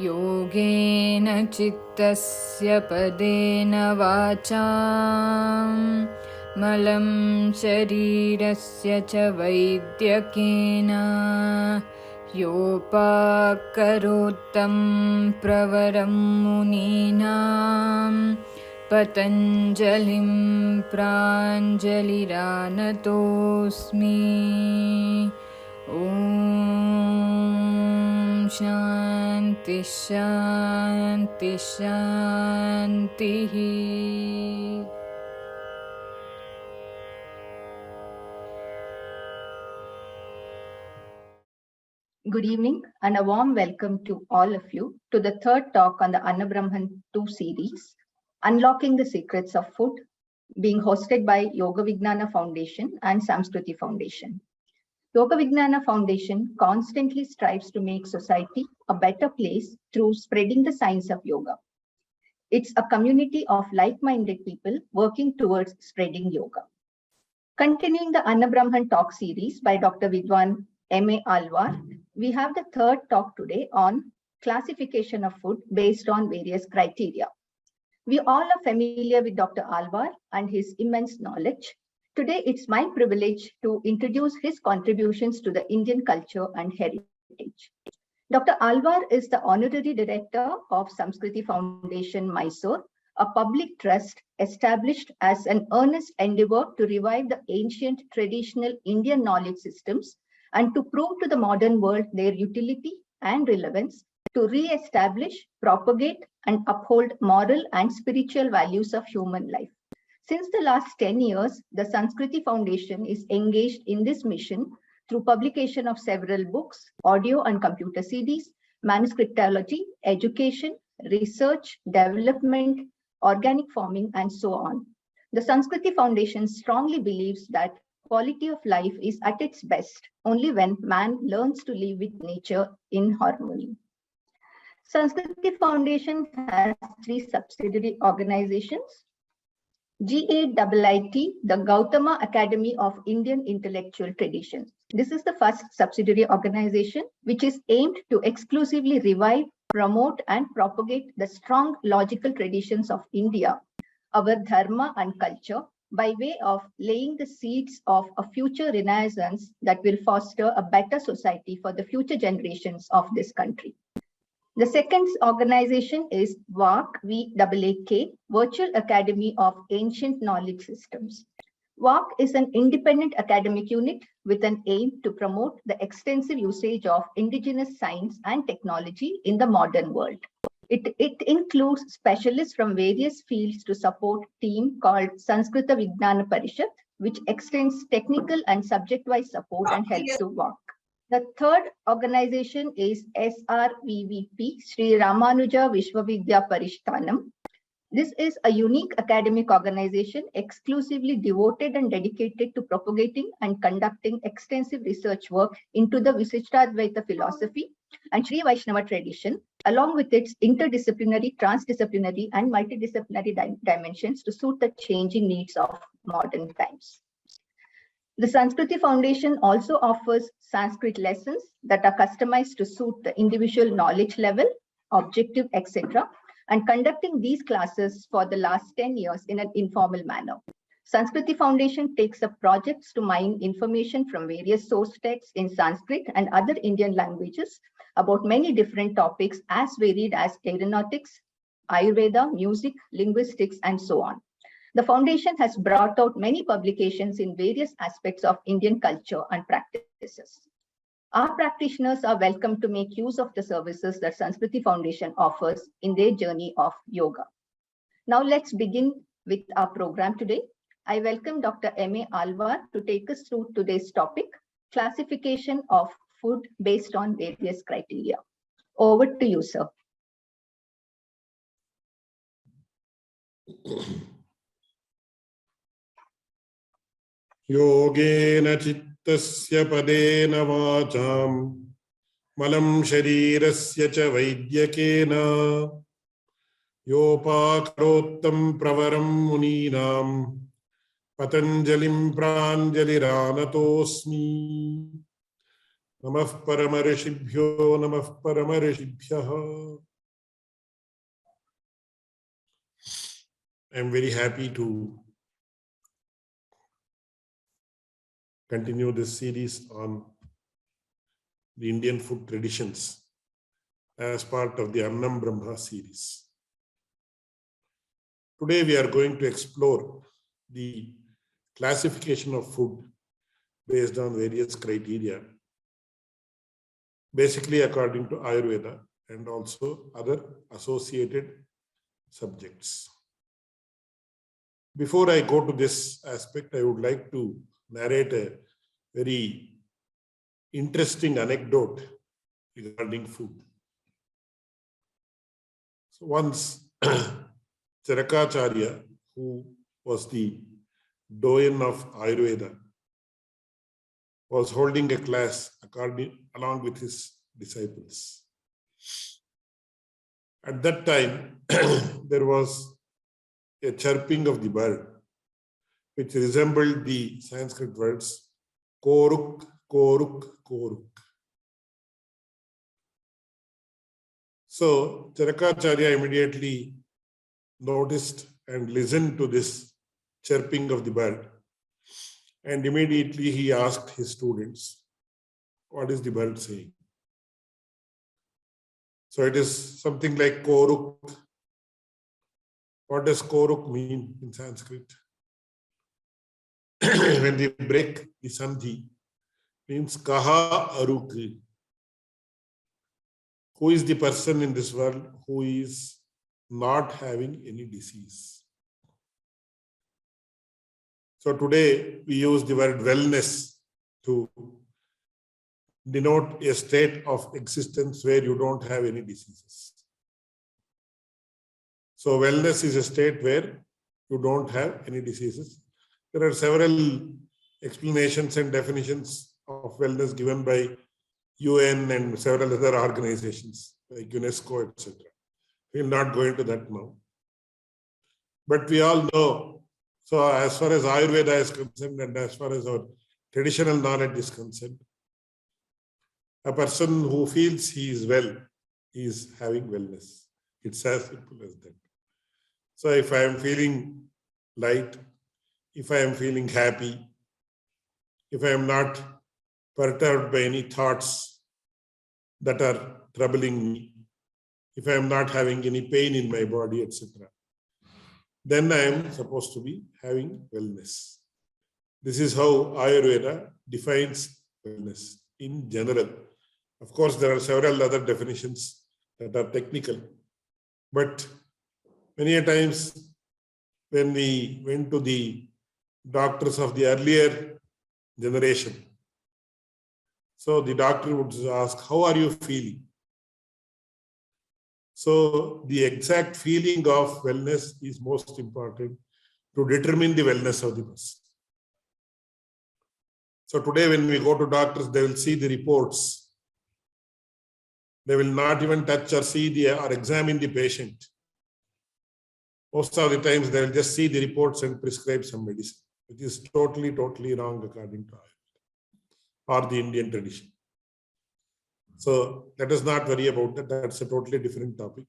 योगेन चित्तस्य पदेन वाचां मलं शरीरस्य च वैद्यकेन योपाकरोत्तं प्रवरं मुनीनां पतञ्जलिं प्राञ्जलिरानतोऽस्मि। ॐ शान्ति शान्ति शान्तिः। Good evening and a warm welcome to all of you to the third talk on the Annam Brahman 2 series, Unlocking the Secrets of Food, being hosted by Yogavijnana Foundation and Samskriti Foundation. Yogavijnana Foundation constantly strives to make society a better place through spreading the science of yoga. It's a community of like-minded people working towards spreading yoga. Continuing the Annam Brahman talk series by Dr. Vidwan M.A. Alwar, we have the third talk today on classification of food based on various criteria. We all are familiar with Dr. Alwar and his immense knowledge. Today, it's my privilege to introduce his contributions to the Indian culture and heritage. Dr. Alwar is the Honorary Director of Samskriti Foundation, Mysore, a public trust established as an earnest endeavor to revive the ancient traditional Indian knowledge systems and to prove to the modern world their utility and relevance to re-establish, propagate, and uphold moral and spiritual values of human life. Since the last 10 years, the Samskriti Foundation is engaged in this mission through publication of several books, audio and computer CDs, manuscriptology, education, research, development, organic farming, and so on. The Samskriti Foundation strongly believes that quality of life is at its best only when man learns to live with nature in harmony. Samskriti Foundation has 3 subsidiary organizations. GAIIT, the Gautama Academy of Indian Intellectual Traditions. This is the first subsidiary organization which is aimed to exclusively revive, promote, and propagate the strong logical traditions of India, our dharma and culture, by way of laying the seeds of a future renaissance that will foster a better society for the future generations of this country. The second organization is VAK, VAAK, Virtual Academy of Ancient Knowledge Systems. VAK is an independent academic unit with an aim to promote the extensive usage of indigenous science and technology in the modern world. It includes specialists from various fields to support a team called Samskriti Vidyapeetha, which extends technical and subject-wise support and help to VAK. The third organization is SRVVP, Sri Ramanuja Vishwavidya Parishtanam. This is a unique academic organization exclusively devoted and dedicated to propagating and conducting extensive research work into the Visishtadvaita philosophy and Sri Vaishnava tradition, along with its interdisciplinary, transdisciplinary, and multidisciplinary dimensions to suit the changing needs of modern times. The Samskriti Foundation also offers Sanskrit lessons that are customized to suit the individual knowledge level, objective, etc., and conducting these classes for the last 10 years in an informal manner. Samskriti Foundation takes up projects to mine information from various source texts in Sanskrit and other Indian languages about many different topics as varied as aeronautics, Ayurveda, music, linguistics, and so on. The foundation has brought out many publications in various aspects of Indian culture and practices. Our practitioners are welcome to make use of the services that Samskriti Foundation offers in their journey of yoga. Now let's begin with our program today. I welcome Dr. M A Alwar to take us through today's topic, classification of food based on various criteria. Over to you, sir. Yogena chittasya padena vacham malam sharirasya cha vaidyakena yopakarottam pravaram muninam patanjalim pranjaliranatosmi namah paramarishibhyo namah paramarishibhyah. I am very happy to continue this series on the Indian food traditions as part of the Annam Brahma series. Today we are going to explore the classification of food based on various criteria, basically according to Ayurveda and also other associated subjects. Before I go to this aspect, I would like to narrate a very interesting anecdote regarding food. So once Charakacharya, who was the doyen of Ayurveda, was holding a class along with his disciples. At that time, there was a chirping of the bird, which resembled the Sanskrit words koruk, koruk, koruk. So Charakacharya immediately noticed and listened to this chirping of the bird. And immediately he asked his students, what is the bird saying? So it is something like koruk. What does koruk mean in Sanskrit? When we break the sandhi, means kaha aruk. Who is the person in this world who is not having any disease? So today we use the word wellness to denote a state of existence where you don't have any diseases. So wellness is a state where you don't have any diseases. There are several explanations and definitions of wellness given by UN and several other organizations like UNESCO, etc. We will not go into that now. But we all know, so as far as Ayurveda is concerned and as far as our traditional knowledge is concerned, a person who feels he is well, he is having wellness. It's as simple as that. So if I am feeling light, if I am feeling happy, if I am not perturbed by any thoughts that are troubling me, if I am not having any pain in my body, etc., then I am supposed to be having wellness. This is how Ayurveda defines wellness in general. Of course, there are several other definitions that are technical, but many a times when we went to the doctors of the earlier generation, so the doctor would ask, how are you feeling? So the exact feeling of wellness is most important to determine the wellness of the person. So today when we go to doctors, they will see the reports. They will not even touch or see or examine the patient. Most of the times they will just see the reports and prescribe some medicine, which is totally wrong according to Ayurveda or the Indian tradition. So let us not worry about that. That's a totally different topic.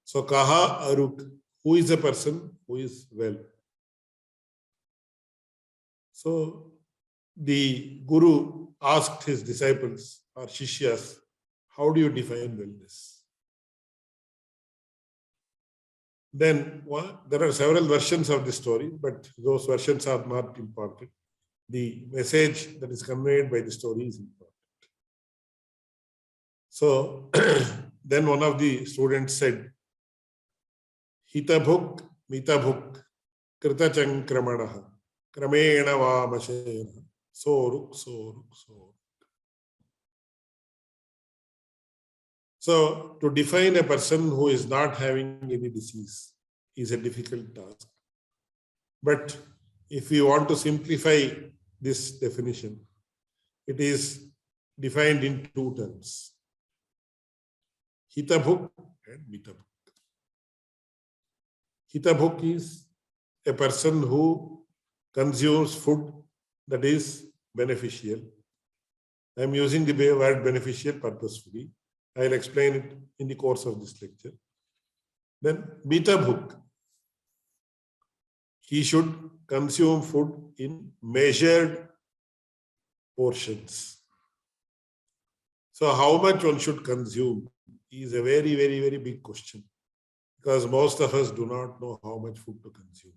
So kaha aruk, who is a person who is well? So the Guru asked his disciples or Shishyas, how do you define wellness? Then there are several versions of the story, but those versions are not important. The message that is conveyed by the story is important. So then one of the students said, Hitabhuk, mitabhuk, kritachankramanaha, kramena vamashena, soruk, soruk, soruk. So to define a person who is not having any disease is a difficult task. But if we want to simplify this definition, it is defined in two terms: Hitabhuk and Mitabhuk. Hitabhuk is a person who consumes food that is beneficial. I am using the word beneficial purposefully. I will explain it in the course of this lecture. Then Mitabhuk, he should consume food in measured portions. So how much one should consume is a very, very, very big question, because most of us do not know how much food to consume.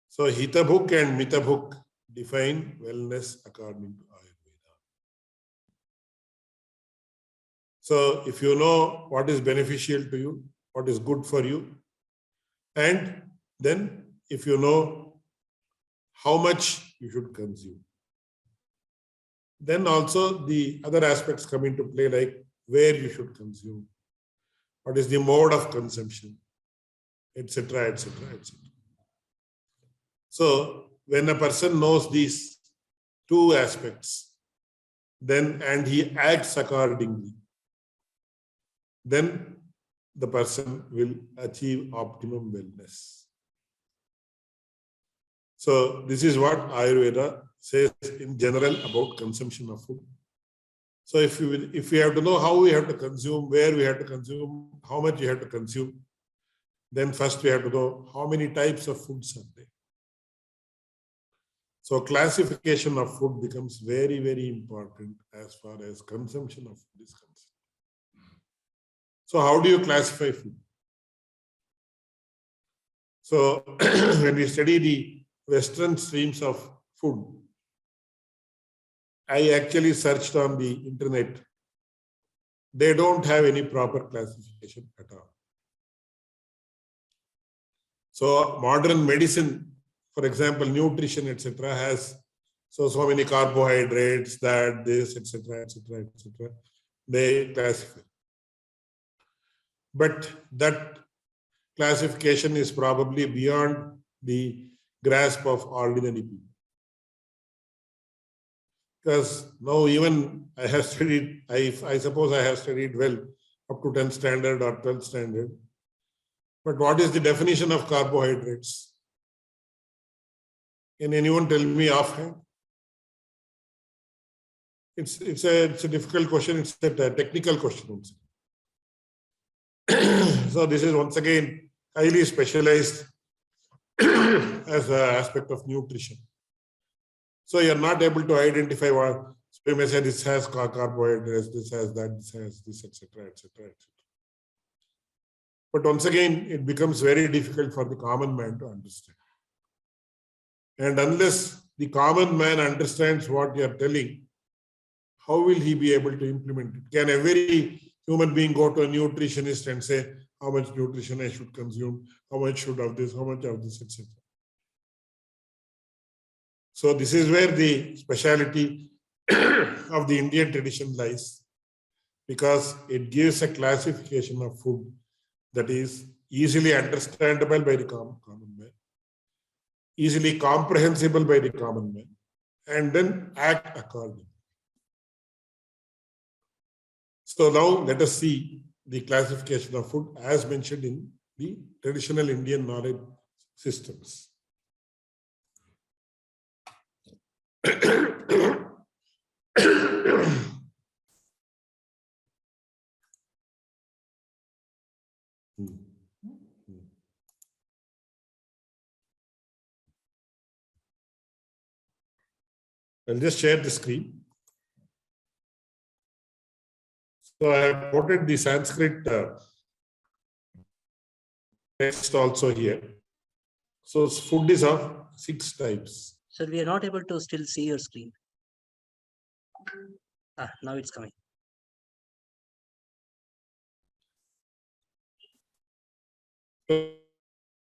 So Hitabhuk and Mitabhuk define wellness according to Ayurveda. So if you know what is beneficial to you, what is good for you, and then if you know how much you should consume, then also the other aspects come into play, like where you should consume, what is the mode of consumption, etc., etc., etc. So when a person knows these two aspects, then and he acts accordingly, then the person will achieve optimum wellness. So this is what Ayurveda says in general about consumption of food. So if we have to know how we have to consume, where we have to consume, how much we have to consume, then first we have to know how many types of foods are there. So classification of food becomes very, very important as far as consumption of food is concerned. So how do you classify food? So when we study the Western streams of food, I actually searched on the internet. They don't have any proper classification at all. So modern medicine, for example, nutrition, etc., has so many carbohydrates, that, this, etc., etc., etc. They classify. But that classification is probably beyond the grasp of ordinary people. Because now even I have studied, I suppose I have studied well up to 10th standard or 12th standard. But what is the definition of carbohydrates? Can anyone tell me offhand? It's a difficult question. It's a technical question. So this is once again highly specialized as an aspect of nutrition. So you're not able to identify what, so you may say this has carbohydrates, this has that, this has this, etc., etc., etc. But once again, it becomes very difficult for the common man to understand. And unless the common man understands what you are telling, how will he be able to implement it? Can every human being go to a nutritionist and say how much nutrition I should consume, how much should of this, how much of this, etc.? So this is where the speciality of the Indian tradition lies, because it gives a classification of food that is easily understandable by the common man, easily comprehensible by the common man, and then act accordingly. So now let us see the classification of food as mentioned in the traditional Indian knowledge systems. I'll just share the screen. So I have quoted the Sanskrit text also here. So food is of 6 types. Sir, we are not able to still see your screen. Now it's coming.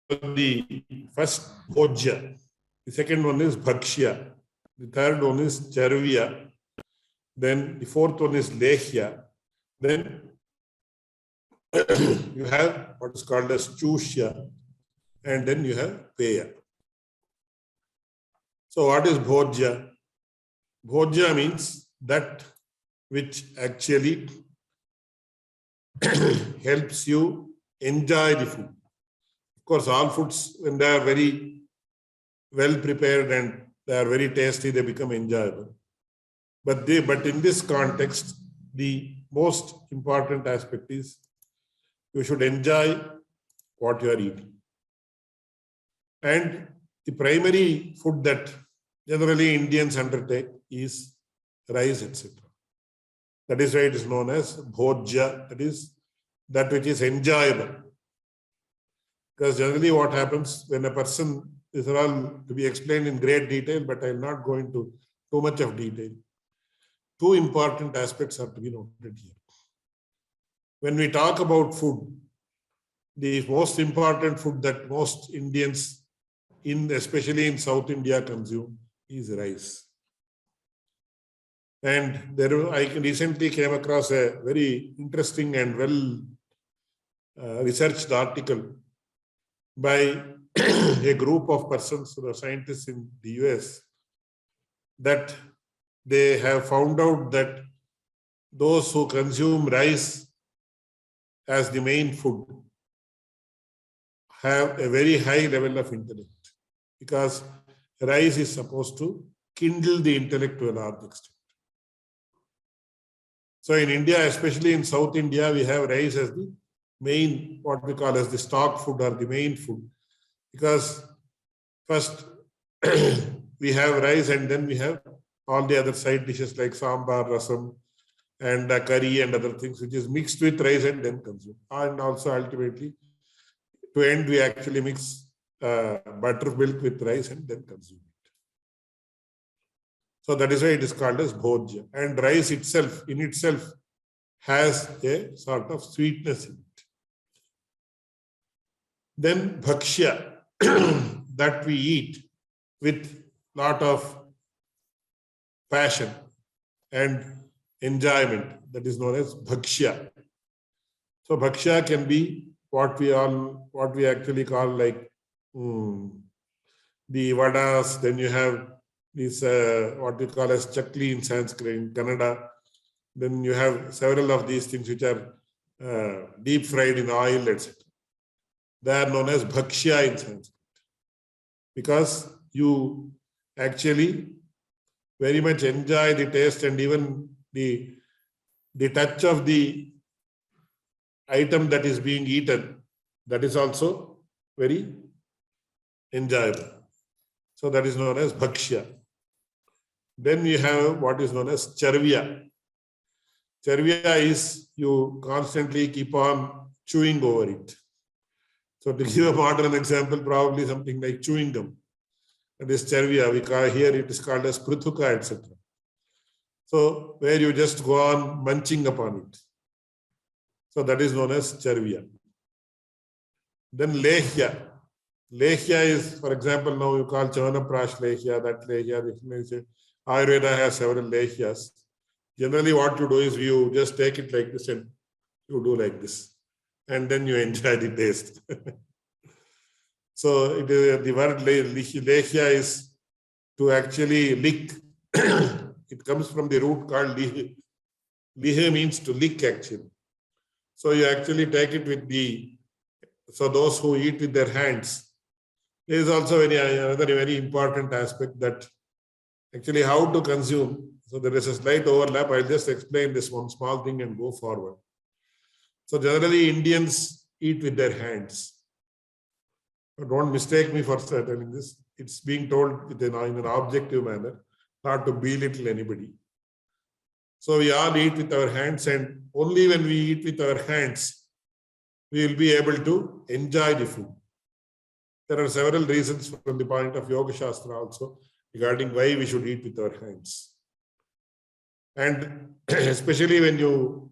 The first Bhojya, the second one is Bhakshya, the third one is Charvya, then the fourth one is Lehya, then you have what is called as Chushya, and then you have Peya. So what is bhojya? Bhojya means that which actually helps you enjoy the food. Of course, all foods, when they are very well prepared and they are very tasty, they become enjoyable. But in this context, the most important aspect is you should enjoy what you are eating. And the primary food that generally Indians undertake is rice, etc. That is why it is known as bhojya, that is that which is enjoyable. Because generally what happens when a person, these are all to be explained in great detail, but I will not go into too much of detail. Two important aspects are to be noted here. When we talk about food, the most important food that most Indians, especially in South India, consume is rice. And I recently came across a very interesting and well researched article by a group of persons, scientists in the US, that they have found out that those who consume rice as the main food have a very high level of intellect, because rice is supposed to kindle the intellect to a large extent. So in India, especially in South India, we have rice as the main, what we call as the stock food or the main food, because first we have rice and then we have all the other side dishes like sambar, rasam, and curry and other things, which is mixed with rice and then consumed. And also ultimately, to end, we actually mix buttermilk with rice and then consume it. So that is why it is called as bhojya. And rice itself, in itself, has a sort of sweetness in it. Then bhakshya, that we eat with lot of passion and enjoyment, that is known as bhakshya. So bhakshya can be what we actually call like the vadas. Then you have this what we call as chakli in Sanskrit, in Kannada. Then you have several of these things which are deep fried in oil, etc. They are known as bhakshya in Sanskrit, because you actually very much enjoy the taste and even the touch of the item that is being eaten. That is also very enjoyable. So that is known as bhakshya. Then we have what is known as charvya. Charvya is you constantly keep on chewing over it. So to give a modern example, probably something like chewing gum. That is charvya. We call here it is called as pruthuka, etc. So where you just go on munching upon it. So that is known as charvya. Then lehya. Lehya is, for example, now you call Chavanaprash lehya, that lehya, this lehya. Ayurveda has several lehyas. Generally what you do is you just take it like this and you do like this. And then you enjoy the taste. So it is, the word lehya is to actually lick. It comes from the root called lihe. Lihe means to lick actually. So you actually take it with so those who eat with their hands. There is also another very important aspect, that actually how to consume. So there is a slight overlap. I'll just explain this one small thing and go forward. So generally Indians eat with their hands. But don't mistake me for telling this. It's being told in an objective manner, not to belittle anybody. So we all eat with our hands, and only when we eat with our hands, we will be able to enjoy the food. There are several reasons from the point of Yoga Shastra also regarding why we should eat with our hands. And especially when you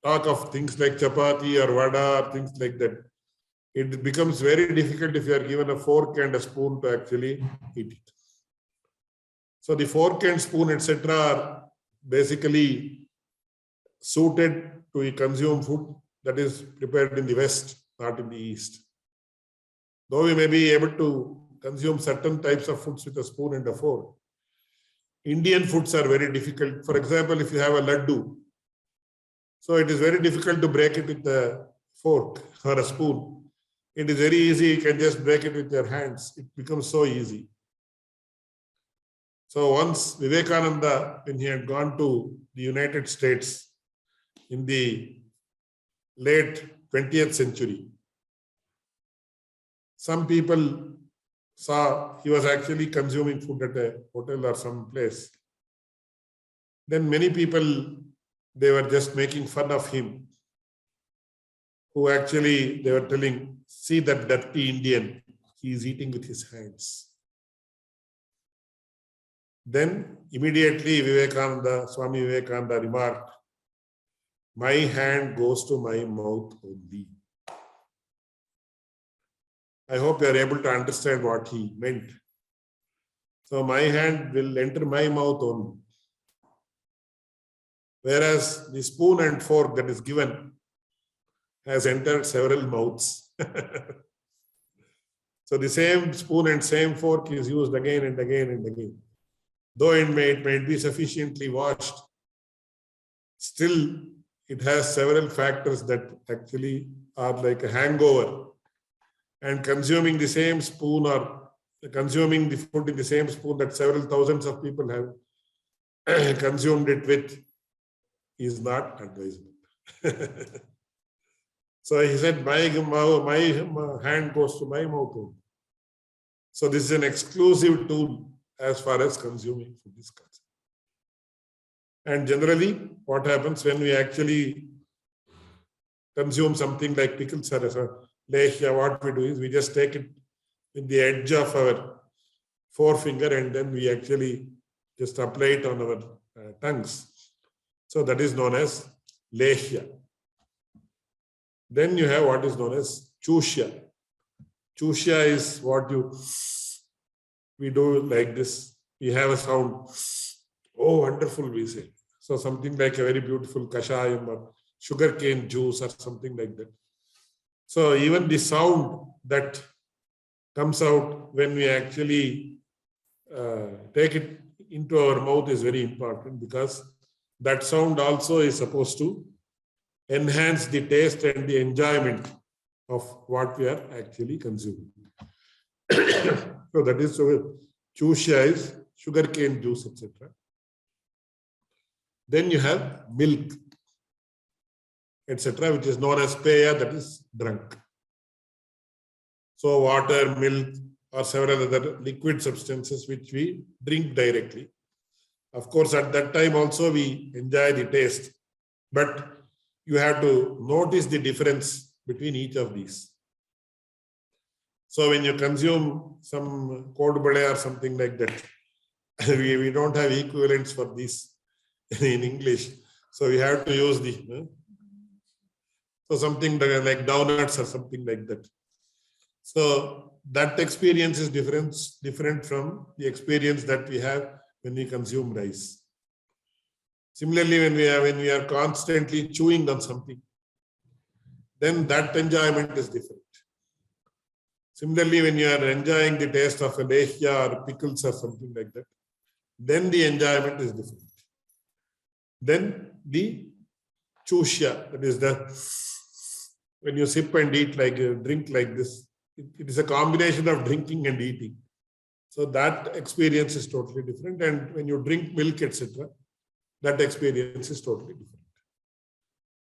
talk of things like chapati or vada or things like that, it becomes very difficult if you are given a fork and a spoon to actually eat it. So the fork and spoon, etc., are basically suited to consume food that is prepared in the West, not in the East. Though we may be able to consume certain types of foods with a spoon and a fork. Indian foods are very difficult. For example, if you have a laddu, so it is very difficult to break it with a fork or a spoon. It is very easy. You can just break it with your hands. It becomes so easy. So once Vivekananda, when he had gone to the United States in the late 20th century, some people saw he was actually consuming food at a hotel or some place. Then many people, they were just making fun of him, who actually, they were telling, see that dirty Indian, he is eating with his hands. Then immediately Swami Vivekananda remarked, my hand goes to my mouth only. I hope you are able to understand what he meant. So my hand will enter my mouth only. Whereas the spoon and fork that is given has entered several mouths. So the same spoon and same fork is used again and again and again. Though it may be sufficiently washed, still it has several factors that actually are like a hangover. And consuming the same spoon or consuming the food in the same spoon that several thousands of people have consumed it with is not advisable. So he said, my hand goes to my mouth only. So this is an exclusive tool as far as consuming food is concerned. And generally, what happens when we actually consume something like pickles or lehya, what we do is we just take it in the edge of our forefinger and then we actually just apply it on our tongues. So that is known as lehya. Then you have what is known as chushya. Chushya is what we do like this. We have a sound. Oh, wonderful, we say. So something like a very beautiful kashayam or sugarcane juice or something like that. So even the sound that comes out when we actually take it into our mouth is very important, because that sound also is supposed to enhance the taste and the enjoyment of what we are actually consuming. So that is chushya is sugarcane juice, etc. Then you have milk, etc., which is known as peya, that is drunk. So water, milk, or several other liquid substances which we drink directly. Of course, at that time also we enjoy the taste, but you have to notice the difference between each of these. So when you consume some kodbale or something like that, we don't have equivalents for this in English. So we have to use the, so something like donuts or something like that. So that experience is different from the experience that we have when we consume rice. Similarly, when we are constantly chewing on something, then that enjoyment is different. Similarly, when you are enjoying the taste of a lehya or pickles or something like that, then the enjoyment is different. Then the chushya, that is when you sip and eat, like drink like this, it is a combination of drinking and eating. So that experience is totally different. And when you drink milk, etc., that experience is totally different.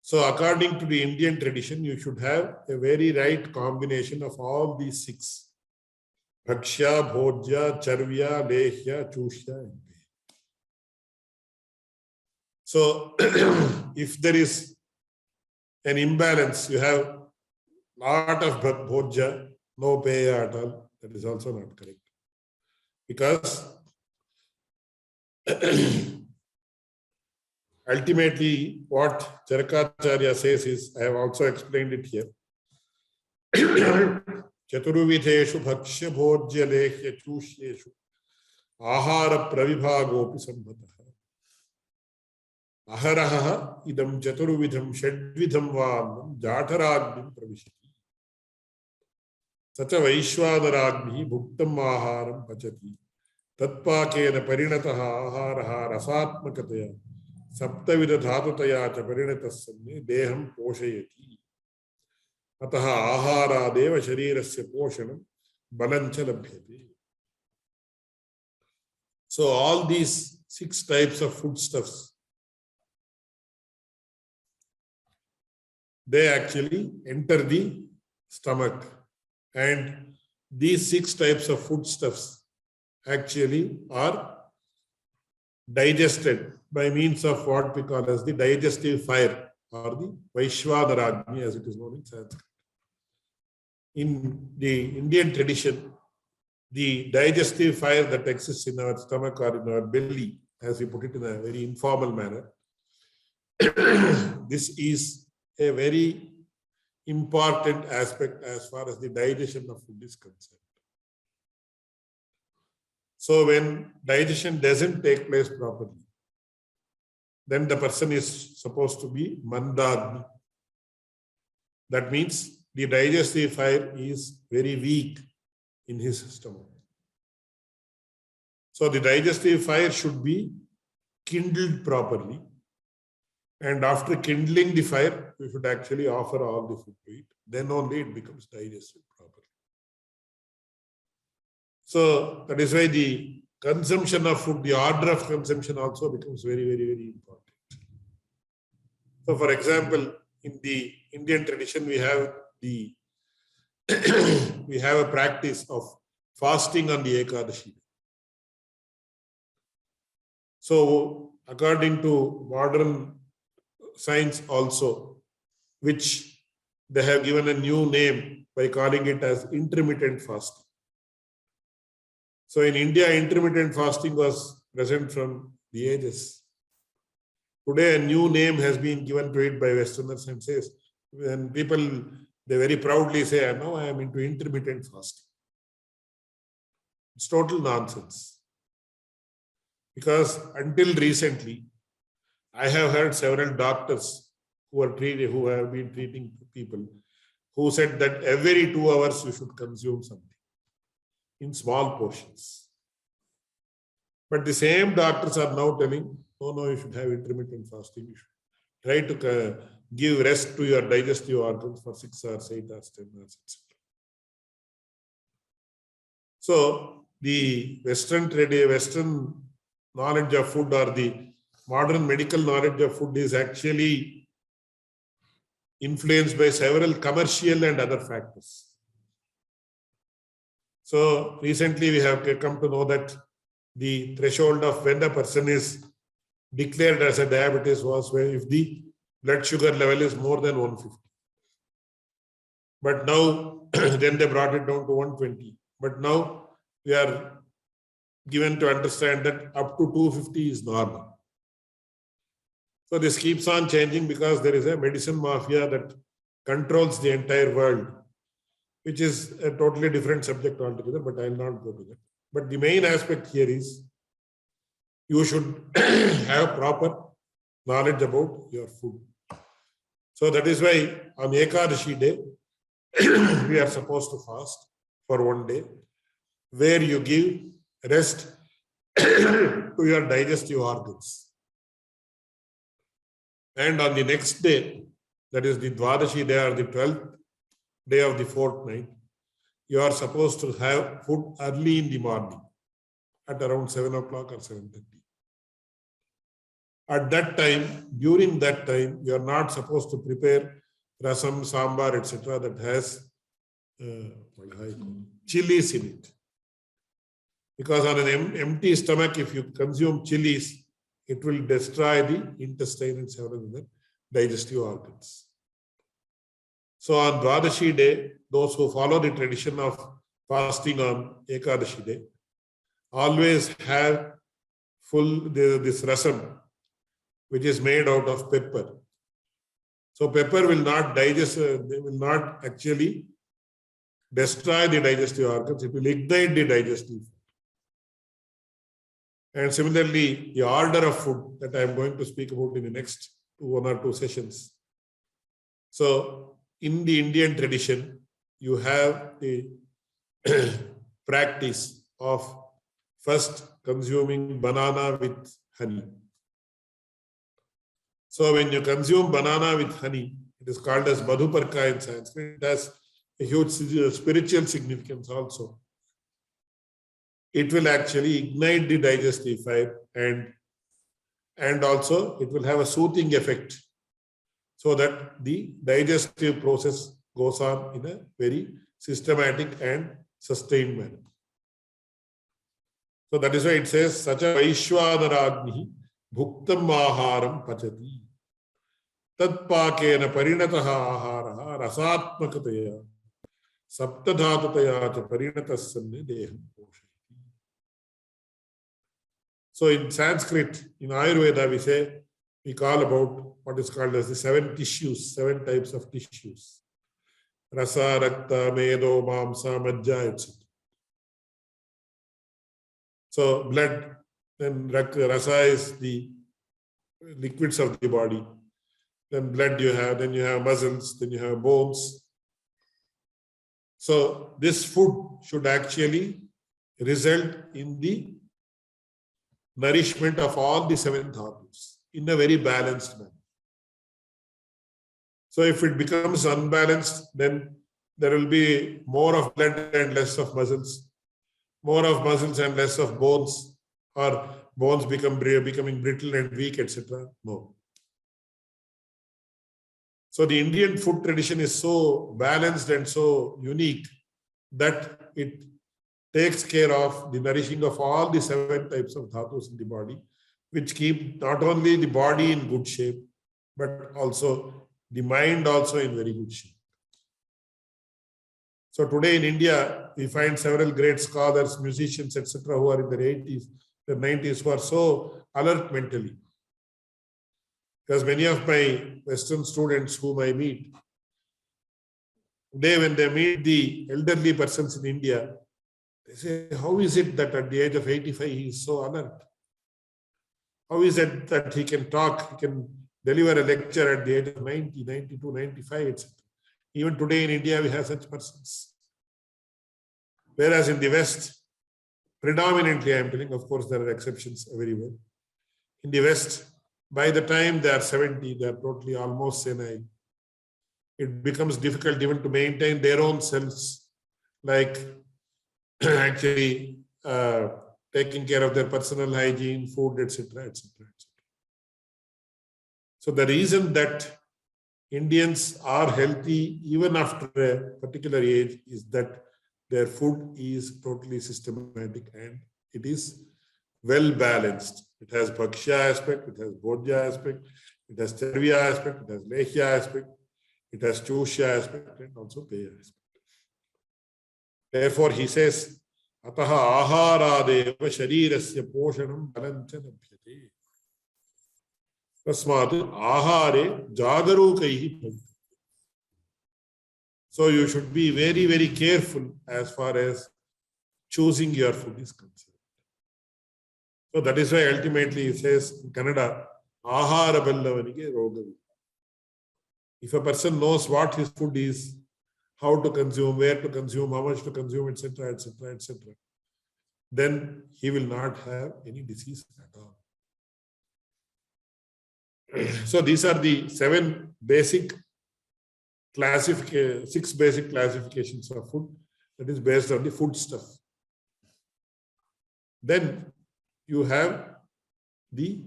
So according to the Indian tradition, you should have a very right combination of all these six: bhakshya, bhojya, charvya, lehya, chushya, and peya. So if there is an imbalance, you have a lot of bhojya, no peya at all, that is also not correct. Because ultimately, what Charakacharya says is, I have also explained it here. Chaturuvideshu bhakshya bhojya lehya chushyeshu ahara pravibhagopi sambhataha aharaha idam chaturuvidham shadvidham vannam jataragnim pravishati. Sacha Vaishwadaragni Bhuktam Aharam Pachati Tatpakena Parinataha Aharaha Rasatmakataya Saptavida Dhatutaya cha Parinatasanne Deham Poshayati Ataha Ahara Deva Sharirasya Poshanam Balancha Labhyati. So all these 6 types of foodstuffs, they actually enter the stomach, and these 6 types of foodstuffs actually are digested by means of what we call as the digestive fire, or the Vaishwadaragni as it is known in Sanskrit. In the Indian tradition, the digestive fire that exists in our stomach or in our belly, as we put it in a very informal manner, this is a very important aspect as far as the digestion of food is concerned. So when digestion doesn't take place properly, then the person is supposed to be mandagni. That means the digestive fire is very weak in his stomach. So the digestive fire should be kindled properly. And after kindling the fire, you should actually offer all the food to it. Then only it becomes digested properly. So that is why the consumption of food, the order of consumption also becomes very, very, very important. So for example, in the Indian tradition, we have the we have a practice of fasting on the Ekadashi. So according to modern science also, which they have given a new name by calling it as intermittent fasting. So in India, intermittent fasting was present from the ages. Today, a new name has been given to it by Westerners, and says, when people, they very proudly say, "No, I am into intermittent fasting." It's total nonsense. Because until recently, I have heard several doctors who have been treating people, who said that every 2 hours you should consume something in small portions. But the same doctors are now telling, no, you should have intermittent fasting. You should try to give rest to your digestive organs for 6 hours, 8 hours, 10 hours, etc. So the Western knowledge of food, or the modern medical knowledge of food, is actually influenced by several commercial and other factors. So recently we have come to know that the threshold of when a person is declared as a diabetes was if the blood sugar level is more than 150. But now, then they brought it down to 120. But now we are given to understand that up to 250 is normal. So this keeps on changing because there is a medicine mafia that controls the entire world, which is a totally different subject altogether, but I will not go to that. But the main aspect here is you should have proper knowledge about your food. So that is why on Ekadashi day, we are supposed to fast for 1 day, where you give rest to your digestive organs. And on the next day, that is the Dwadashi day or the 12th day of the fortnight, you are supposed to have food early in the morning at around 7 o'clock or 7:30. At that time, during that time, you are not supposed to prepare rasam, sambar, etc. that has chilies in it. Because on an empty stomach, if you consume chilies, it will destroy the intestine and several other digestive organs. So on Dwadashi day, those who follow the tradition of fasting on Ekadashi day always have this rasam, which is made out of pepper. So pepper will not digest, they will not actually destroy the digestive organs, it will ignite the digestive. And similarly, the order of food that I am going to speak about in the next 1 or 2 sessions. So in the Indian tradition, you have the practice of first consuming banana with honey. So when you consume banana with honey, it is called as Madhuparka in Sanskrit. It has a huge spiritual significance also. It will actually ignite the digestive fire, and also it will have a soothing effect, so that the digestive process goes on in a very systematic and sustained manner. So that is why it says, Sacha Vaishwanaragni Bhuktam Aharam Pachati Tatpakena Parinataha Aharaha Rasatmakataya Saptadhatataya Cha Parinatasanne Deham Poshati. So in Sanskrit, in Ayurveda, we call about what is called as the 7 tissues, 7 types of tissues. Rasa, Rakta, Medo, Mamsa, Majja, etc. So blood, then Rasa is the liquids of the body. Then blood you have, then you have muscles, then you have bones. So this food should actually result in the nourishment of all the 7 dhatus in a very balanced manner. So if it becomes unbalanced, then there will be more of blood and less of muscles, more of muscles and less of bones, or bones becoming brittle and weak, etc. No. So the Indian food tradition is so balanced and so unique that it takes care of the nourishing of all the 7 types of dhatus in the body, which keep not only the body in good shape, but also the mind also in very good shape. So today in India, we find several great scholars, musicians, etc., who are in their 80s, their 90s, who are so alert mentally. Because many of my Western students whom I meet, when they meet the elderly persons in India, they say, how is it that at the age of 85, he is so alert? How is it that he can talk, he can deliver a lecture at the age of 90, 92, 95, etc. Even today in India, we have such persons. Whereas in the West, predominantly, I am telling, of course, there are exceptions everywhere. In the West, by the time they are 70, they are totally almost senile. It becomes difficult even to maintain their own selves, like actually taking care of their personal hygiene, food, etc., etc., etc. So the reason that Indians are healthy even after a particular age is that their food is totally systematic and it is well balanced. It has Bhakshya aspect, it has Bhojya aspect, it has Charvya aspect, it has Lehya aspect, it has Chushya aspect, and also Peya aspect. Therefore, he says, Ataha aharadeva sharirasya poshanam balancha nabhyate. Tasmatu ahare jagarukaihi bhavanti. So you should be very, very careful as far as choosing your food is concerned. So that is why ultimately it says in Kannada, ahara ballavanige rogavi. If a person knows what his food is, how to consume, where to consume, how much to consume, etc., etc., etc., then he will not have any disease at all. So these are the 6 basic classifications of food, that is based on the food stuff. Then you have the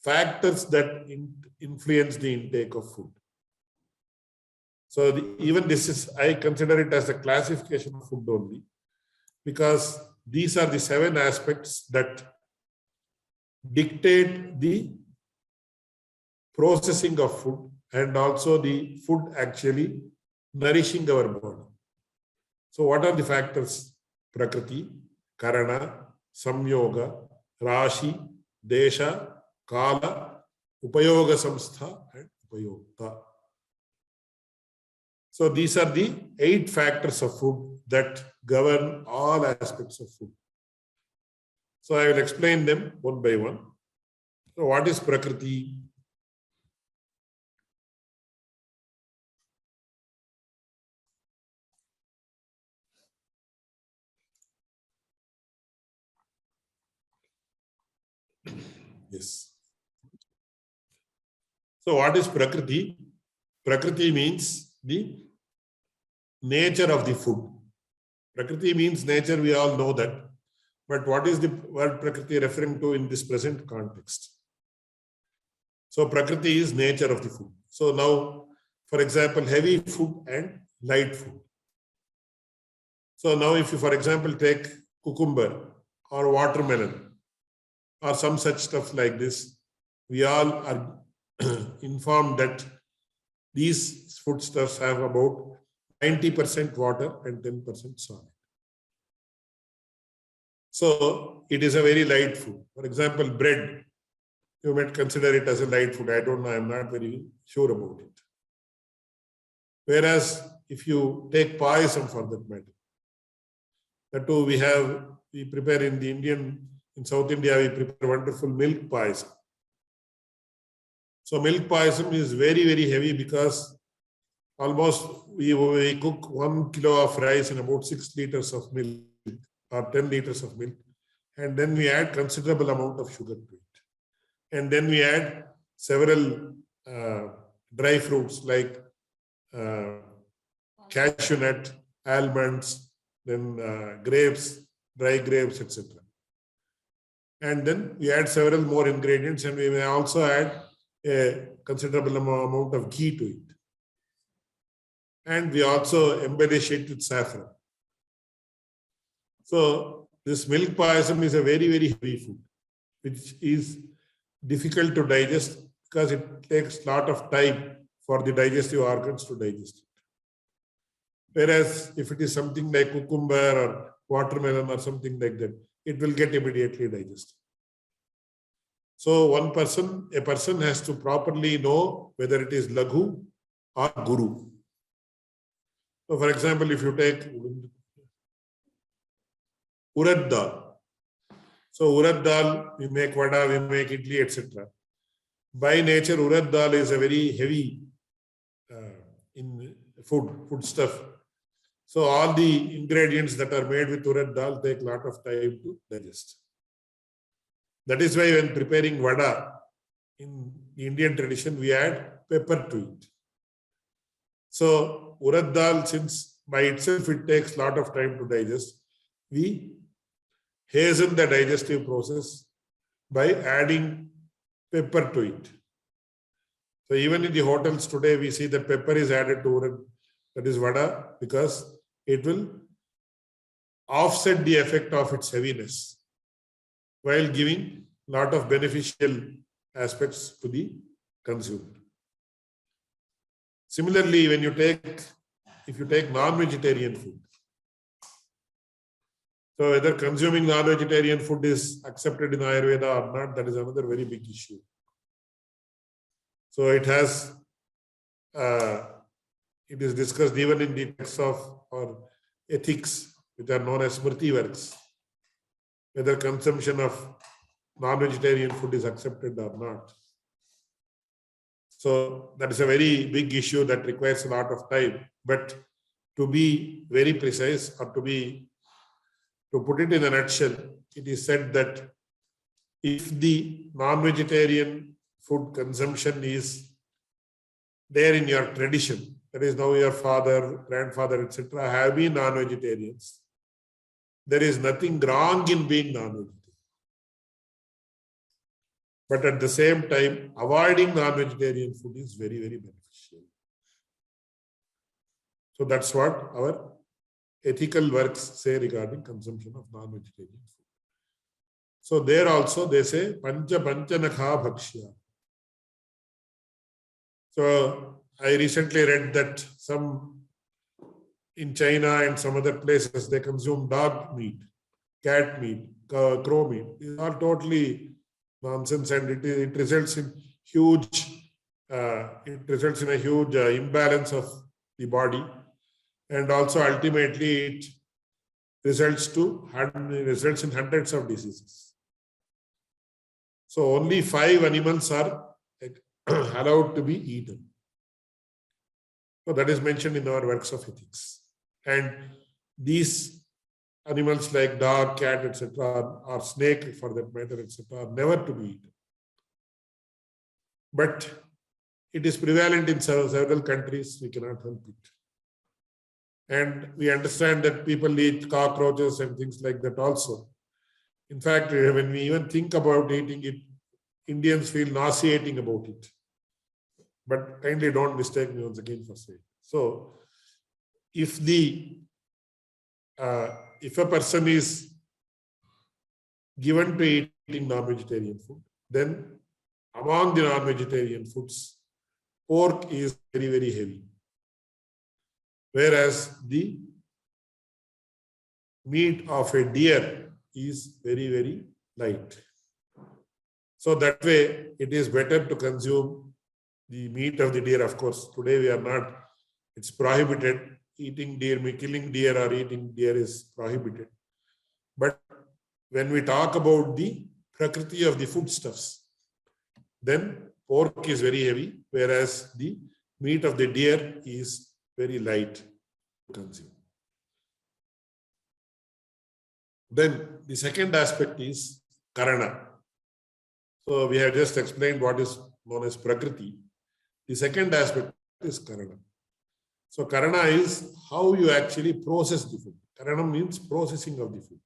factors that influence the intake of food. So even this is, I consider it as a classification of food only, because these are the 7 aspects that dictate the processing of food and also the food actually nourishing our body. So what are the factors? Prakriti, Karana, Samyoga, Rashi, Desha, Kala, Upayoga Samstha, and Upayogta. So these are the 8 factors of food that govern all aspects of food. So I will explain them one by one. So what is Prakriti? Yes. So what is Prakriti? Prakriti means the nature of the food. Prakriti means nature, we all know that. But what is the word Prakriti referring to in this present context? So Prakriti is nature of the food. So now, for example, heavy food and light food. So now if you, for example, take cucumber or watermelon or some such stuff like this, we all are informed that these foodstuffs have about 90% water and 10% solid. So it is a very light food. For example, bread, you might consider it as a light food. I don't know, I'm not very sure about it. Whereas if you take payasam for that matter, that too we prepare in South India, we prepare wonderful milk payasam. So milk payasam is very, very heavy because almost we cook 1 kilo of rice in about 6 liters of milk or 10 liters of milk. And then we add considerable amount of sugar to it. And then we add several dry fruits like cashew nut, almonds, then grapes, dry grapes, etc. And then we add several more ingredients, and we may also add a considerable amount of ghee to it. And we also embellish it with saffron. So this milk payasam is a very, very heavy food, which is difficult to digest because it takes a lot of time for the digestive organs to digest it. Whereas if it is something like cucumber or watermelon or something like that, it will get immediately digested. So a person has to properly know whether it is laghu or guru. So for example, if you take urad dal. So urad dal, we make vada, we make idli, etc. By nature, urad dal is a very heavy in food stuff. So all the ingredients that are made with urad dal take a lot of time to digest. That is why when preparing vada in the Indian tradition, we add pepper to it. So urad dal, since by itself it takes a lot of time to digest, we hasten the digestive process by adding pepper to it. So even in the hotels today, we see that pepper is added to urad, that is vada, because it will offset the effect of its heaviness while giving a lot of beneficial aspects to the consumer. Similarly, if you take non-vegetarian food, so whether consuming non-vegetarian food is accepted in Ayurveda or not, that is another very big issue. So it is discussed even in the texts of or ethics, which are known as Smriti works, whether consumption of non-vegetarian food is accepted or not. So that is a very big issue that requires a lot of time. But to be very precise, or to put it in a nutshell, it is said that if the non-vegetarian food consumption is there in your tradition, that is now your father, grandfather, etc., have been non-vegetarians, there is nothing wrong in being non-vegetarian. But at the same time, avoiding non-vegetarian food is very, very beneficial. So that's what our ethical works say regarding consumption of non-vegetarian food. So there also they say, pancha nakha bhakshya. So I recently read that some in China and some other places, they consume dog meat, cat meat, crow meat. These are totally nonsense, and it results in a huge imbalance of the body, and also ultimately it results in hundreds of diseases. So only 5 animals are allowed to be eaten. So that is mentioned in our works of ethics. And these animals like dog, cat, etc., or snake for that matter, etc., are never to be eaten. But it is prevalent in several countries. We cannot help it. And we understand that people eat cockroaches and things like that also. In fact, when we even think about eating it, Indians feel nauseating about it. But kindly don't mistake me once again for saying. So, if a person is given to eating non-vegetarian food, then among the non-vegetarian foods, pork is very, very heavy. Whereas the meat of a deer is very, very light. So that way, it is better to consume the meat of the deer. Of course, today we are not, it's prohibited. Eating deer, killing deer or eating deer is prohibited. But when we talk about the prakriti of the foodstuffs, then pork is very heavy, whereas the meat of the deer is very light to consume. Then the second aspect is karana. So we have just explained what is known as prakriti. The second aspect is karana. So karana is how you actually process the food. Karana means processing of the food.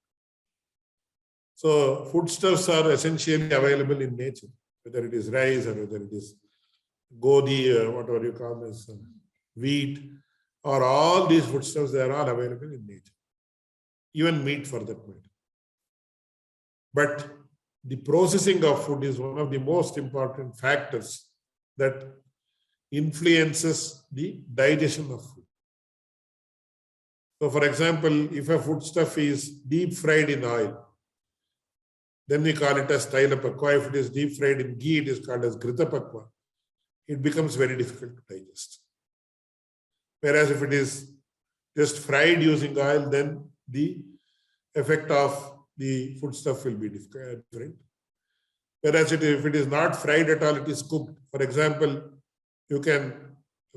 So foodstuffs are essentially available in nature, whether it is rice or whether it is godi or whatever you call as wheat, or all these foodstuffs, they are all available in nature. Even meat for that matter. But the processing of food is one of the most important factors that influences the digestion of food. So for example, if a foodstuff is deep fried in oil, then we call it as tailapakwa. If it is deep fried in ghee, it is called as gritapakwa. It becomes very difficult to digest. Whereas if it is just fried using oil, then the effect of the foodstuff will be different. Whereas if it is not fried at all, it is cooked. For example, you can,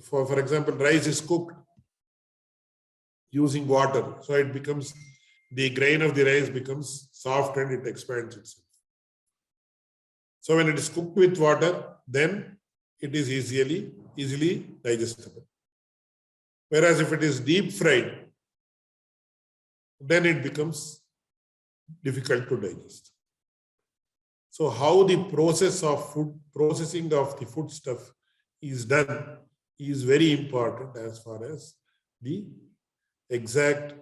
for example, rice is cooked using water. So it becomes, the grain of the rice becomes soft and it expands itself. So when it is cooked with water, then it is easily digestible. Whereas if it is deep fried, then it becomes difficult to digest. So how the process of food, processing of the foodstuff is done is very important as far as the exact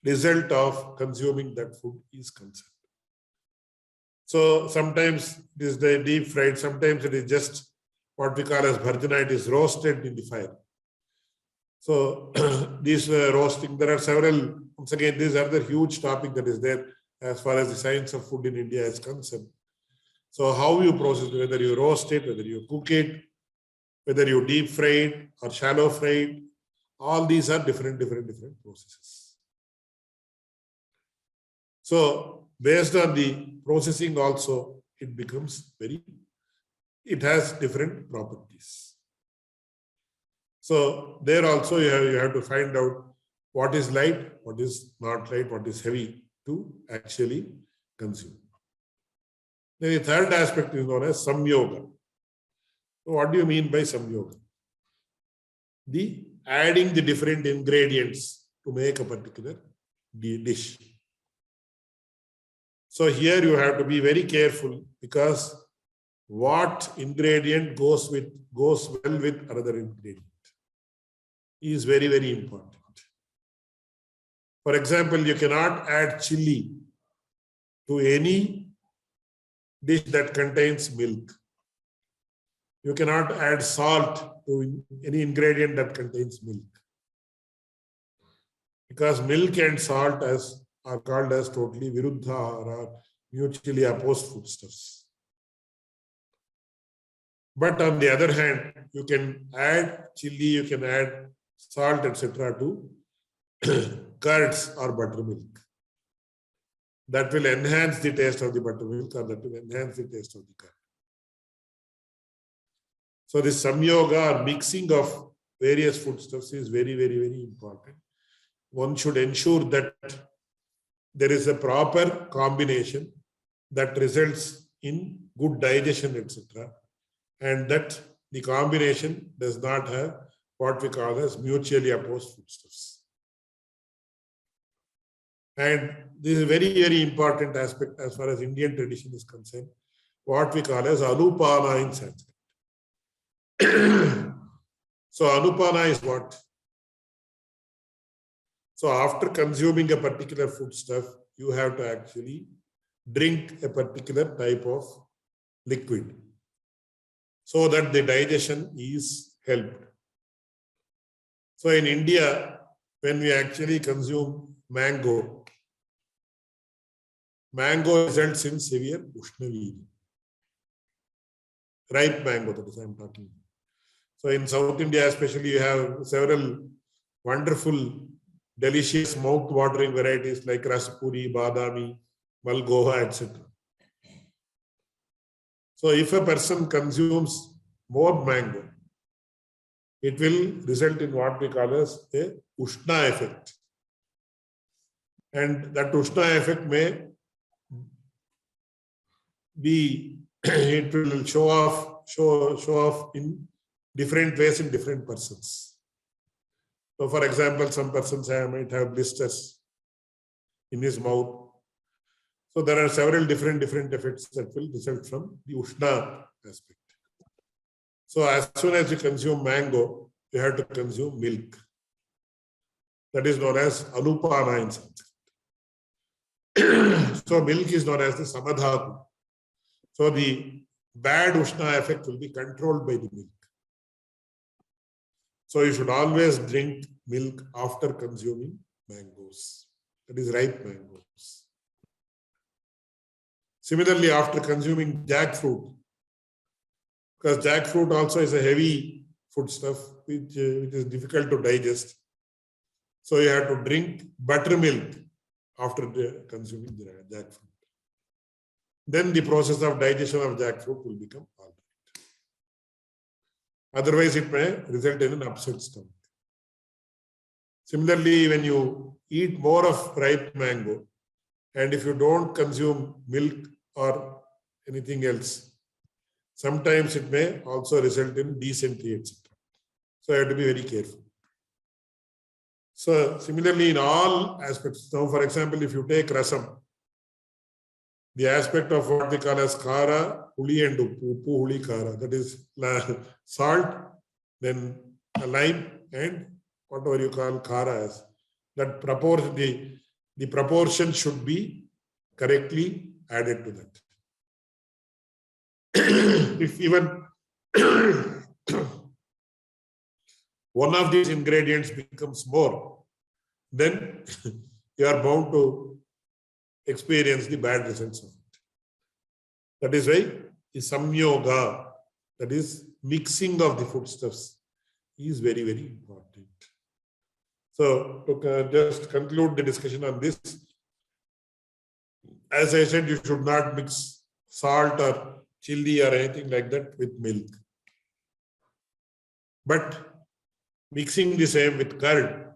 result of consuming that food is concerned. So sometimes it is the deep fried, sometimes it is just what we call as bharjana, it is roasted in the fire. So these roasting, there are several, once again, these are the huge topic that is there as far as the science of food in India is concerned. So how you process it, whether you roast it, whether you cook it, whether you deep fry it or shallow fry it, all these are different processes. So based on the processing also, it becomes it has different properties. So there also you have to find out what is light, what is not light, what is heavy to actually consume. Then the third aspect is known as samyoga. So what do you mean by samyoga? The adding the different ingredients to make a particular dish. So here you have to be very careful because what ingredient goes well with another ingredient is very important. For example, you cannot add chili to any dish that contains milk. You cannot add salt to any ingredient that contains milk. Because milk and salt are called as totally viruddha or mutually opposed foodstuffs. But on the other hand, you can add chili, you can add salt, etc. to curds or buttermilk. That will enhance the taste of the buttermilk or that will enhance the taste of the curd. So this samyoga or mixing of various foodstuffs is very important. One should ensure that there is a proper combination that results in good digestion, etc. and that the combination does not have what we call as mutually opposed foodstuffs. And this is a very, very important aspect as far as Indian tradition is concerned, what we call as anupana in Sanskrit. So anupana is what? So after consuming a particular foodstuff, you have to actually drink a particular type of liquid so that the digestion is helped. So in India, when we actually consume mango results in severe Ushnaveer. Ripe mango, that is I am talking. So in South India especially, you have several wonderful, delicious, mouth-watering varieties like Raspuri, Badami, Malgoha, etc. So if a person consumes more mango, it will result in what we call as a Ushna effect. And that Ushna effect may be, it will show off in different ways in different persons. So for example, some persons might have blisters in his mouth. So there are several different effects that will result from the Ushna aspect. So as soon as you consume mango, you have to consume milk. That is known as anupana in Sanskrit. So milk is known as the samadhatu. So the bad Ushna effect will be controlled by the milk. So you should always drink milk after consuming mangoes. That is ripe mangoes. Similarly, after consuming jackfruit, because jackfruit also is a heavy foodstuff which is difficult to digest. So you have to drink buttermilk after consuming the jackfruit. Then the process of digestion of jackfruit will become all right. Otherwise, it may result in an upset stomach. Similarly, when you eat more of ripe mango, and if you don't consume milk or anything else, sometimes it may also result in dysentery, etc. So you have to be very careful. So similarly, in all aspects, now for example, if you take rasam, the aspect of what we call as kara, huli and uppu, huli kara, that is salt, then a lime, and whatever you call kara as, that proportion, the proportion should be correctly added to that. If even one of these ingredients becomes more, then you are bound to experience the bad results of it. That is why the samyoga, that is mixing of the foodstuffs, is very, very important. So to just conclude the discussion on this, as I said, you should not mix salt or chili or anything like that with milk. But mixing the same with curd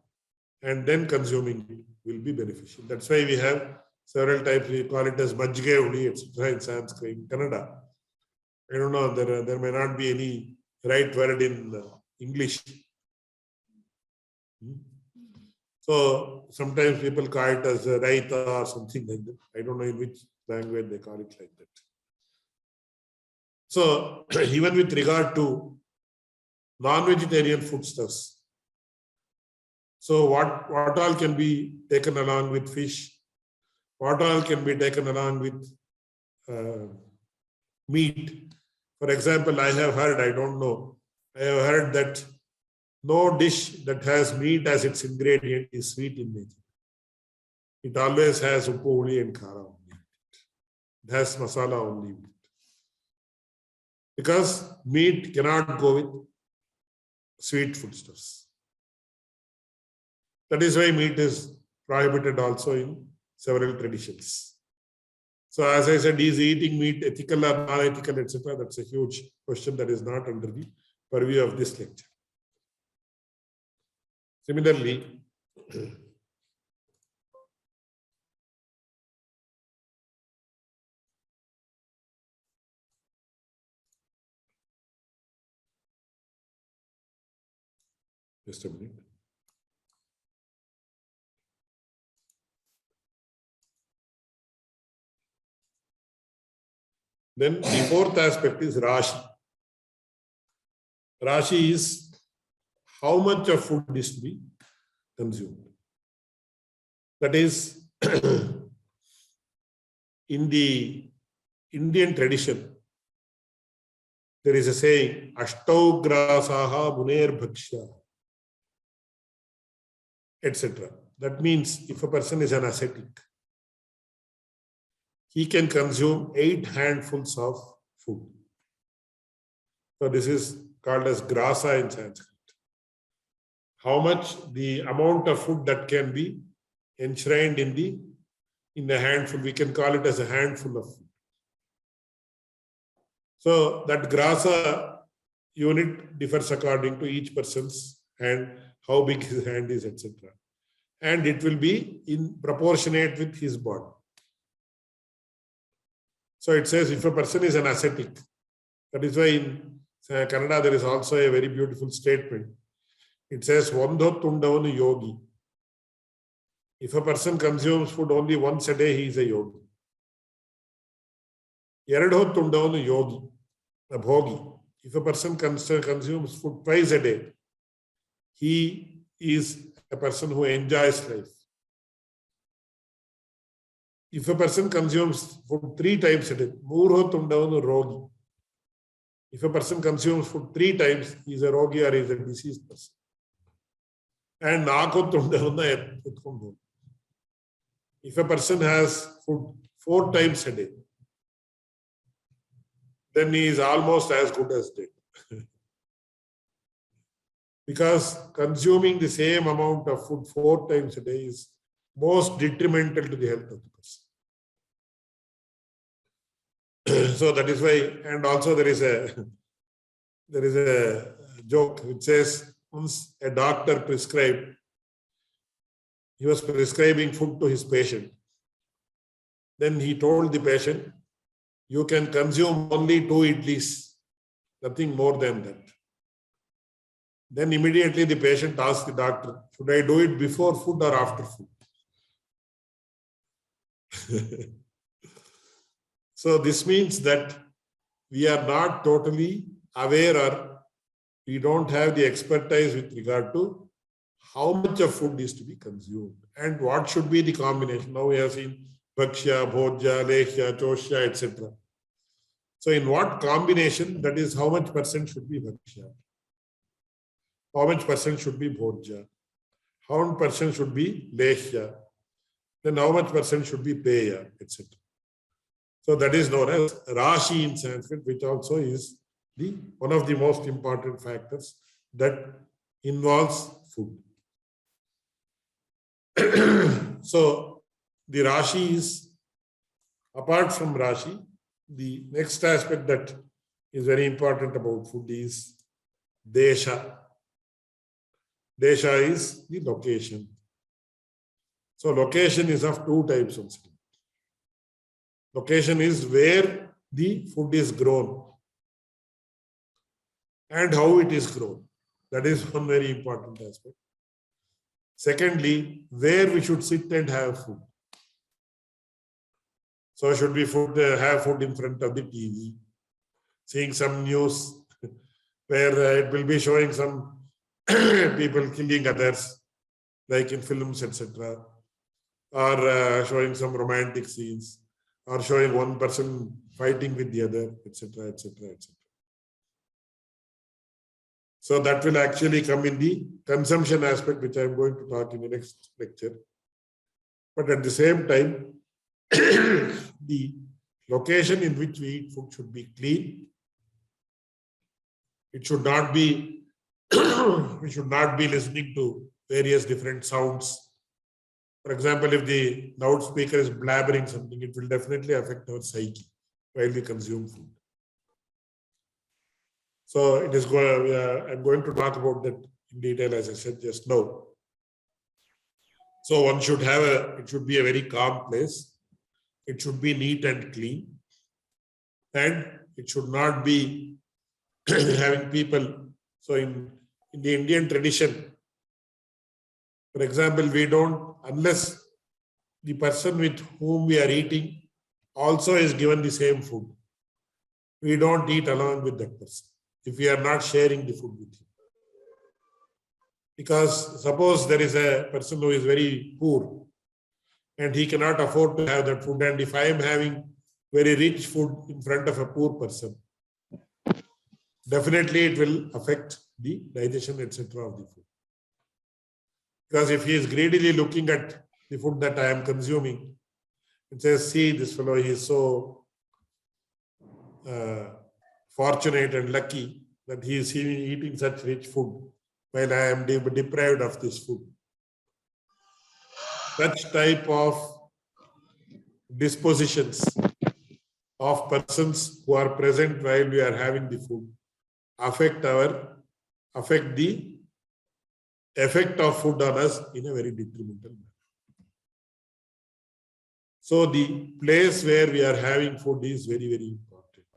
and then consuming it will be beneficial. That's why we have several types. We call it as majge uli, etc. in Sanskrit, in Kannada. I don't know, there may not be any right word in English. So sometimes people call it as a raita or something like that. I don't know in which language they call it like that. So even with regard to non-vegetarian foodstuffs, so what all can be taken along with fish? What all can be taken along with meat? For example, I have heard, I don't know, I have heard that no dish that has meat as its ingredient is sweet in nature. It always has uppu, huli and khara only. It has masala only. Because meat cannot go with sweet foodstuffs. That is why meat is prohibited also in several traditions. So as I said, is eating meat ethical or non-ethical, etc.? That's a huge question that is not under the purview of this lecture. Similarly, Just a minute. Then the fourth aspect is Rashi. Rashi is how much of food is to be consumed. That is, in the Indian tradition, there is a saying, Ashtau grasaha muner bhakshya, etc. That means if a person is an ascetic, he can consume 8 handfuls of food. So this is called as grasa in Sanskrit. How much the amount of food that can be enshrined in a handful, we can call it as a handful of food. So that grasa unit differs according to each person's hand, how big his hand is, etc. And it will be in proportionate with his body. So it says if a person is an ascetic, that is why in Kannada there is also a very beautiful statement. It says, Vandho tundavanu yogi. If a person consumes food only once a day, he is a yogi. Yeradho tundavanu yogi, a bhogi. If a person consumes food twice a day, he is a person who enjoys life. If a person consumes food 3 times a day, murho tundavanu rogi. If a person consumes food 3 times, he is a rogi or he is a diseased person. And naako tundavanu etkondu. If a person has food 4 times a day, then he is almost as good as dead. Because consuming the same amount of food 4 times a day is most detrimental to the health of the person. So that is why, and also there is a joke which says, once a doctor he was prescribing food to his patient. Then he told the patient, you can consume only 2 idlis, nothing more than that. Then immediately the patient asked the doctor, should I do it before food or after food? So this means that we are not totally aware or we don't have the expertise with regard to how much of food is to be consumed and what should be the combination. Now we have seen bhakshya, bhojya, lehya, choshya, etc. So in what combination, that is how much percent should be bhakshya, how much percent should be bhojya, how much percent should be lehya, then how much percent should be peya, etc. So that is known as Rashi in Sanskrit, which also is one of the most important factors that involves food. So the Rashi is, apart from Rashi, the next aspect that is very important about food is Desha. Desha is the location. So location is of 2 types also. Location is where the food is grown and how it is grown. That is one very important aspect. Secondly, where we should sit and have food. So should we have food in front of the TV, seeing some news where it will be showing some people killing others, like in films, etc., or showing some romantic scenes, or showing one person fighting with the other, etc., etc., etc. So that will actually come in the consumption aspect, which I am going to talk in the next lecture. But at the same time, the location in which we eat food should be clean. It should not be, we should not be listening to various different sounds. For example, if the loudspeaker is blabbering something, it will definitely affect our psyche while we consume food. So it is going. I'm going to talk about that in detail, as I said just now. So one should have it should be a very calm place. It should be neat and clean, and it should not be having people. So in the Indian tradition, For example, we don't, unless the person with whom we are eating also is given the same food, we don't eat along with that person if we are not sharing the food with him. Because suppose there is a person who is very poor and he cannot afford to have that food, and if I am having very rich food in front of a poor person, definitely it will affect the digestion, etc. of the food. Because if he is greedily looking at the food that I am consuming, it says, see, this fellow, he is so fortunate and lucky that he is eating such rich food while I am deprived of this food. Such type of dispositions of persons who are present while we are having the food affect the effect of food on us in a very detrimental manner. So the place where we are having food is very, very important.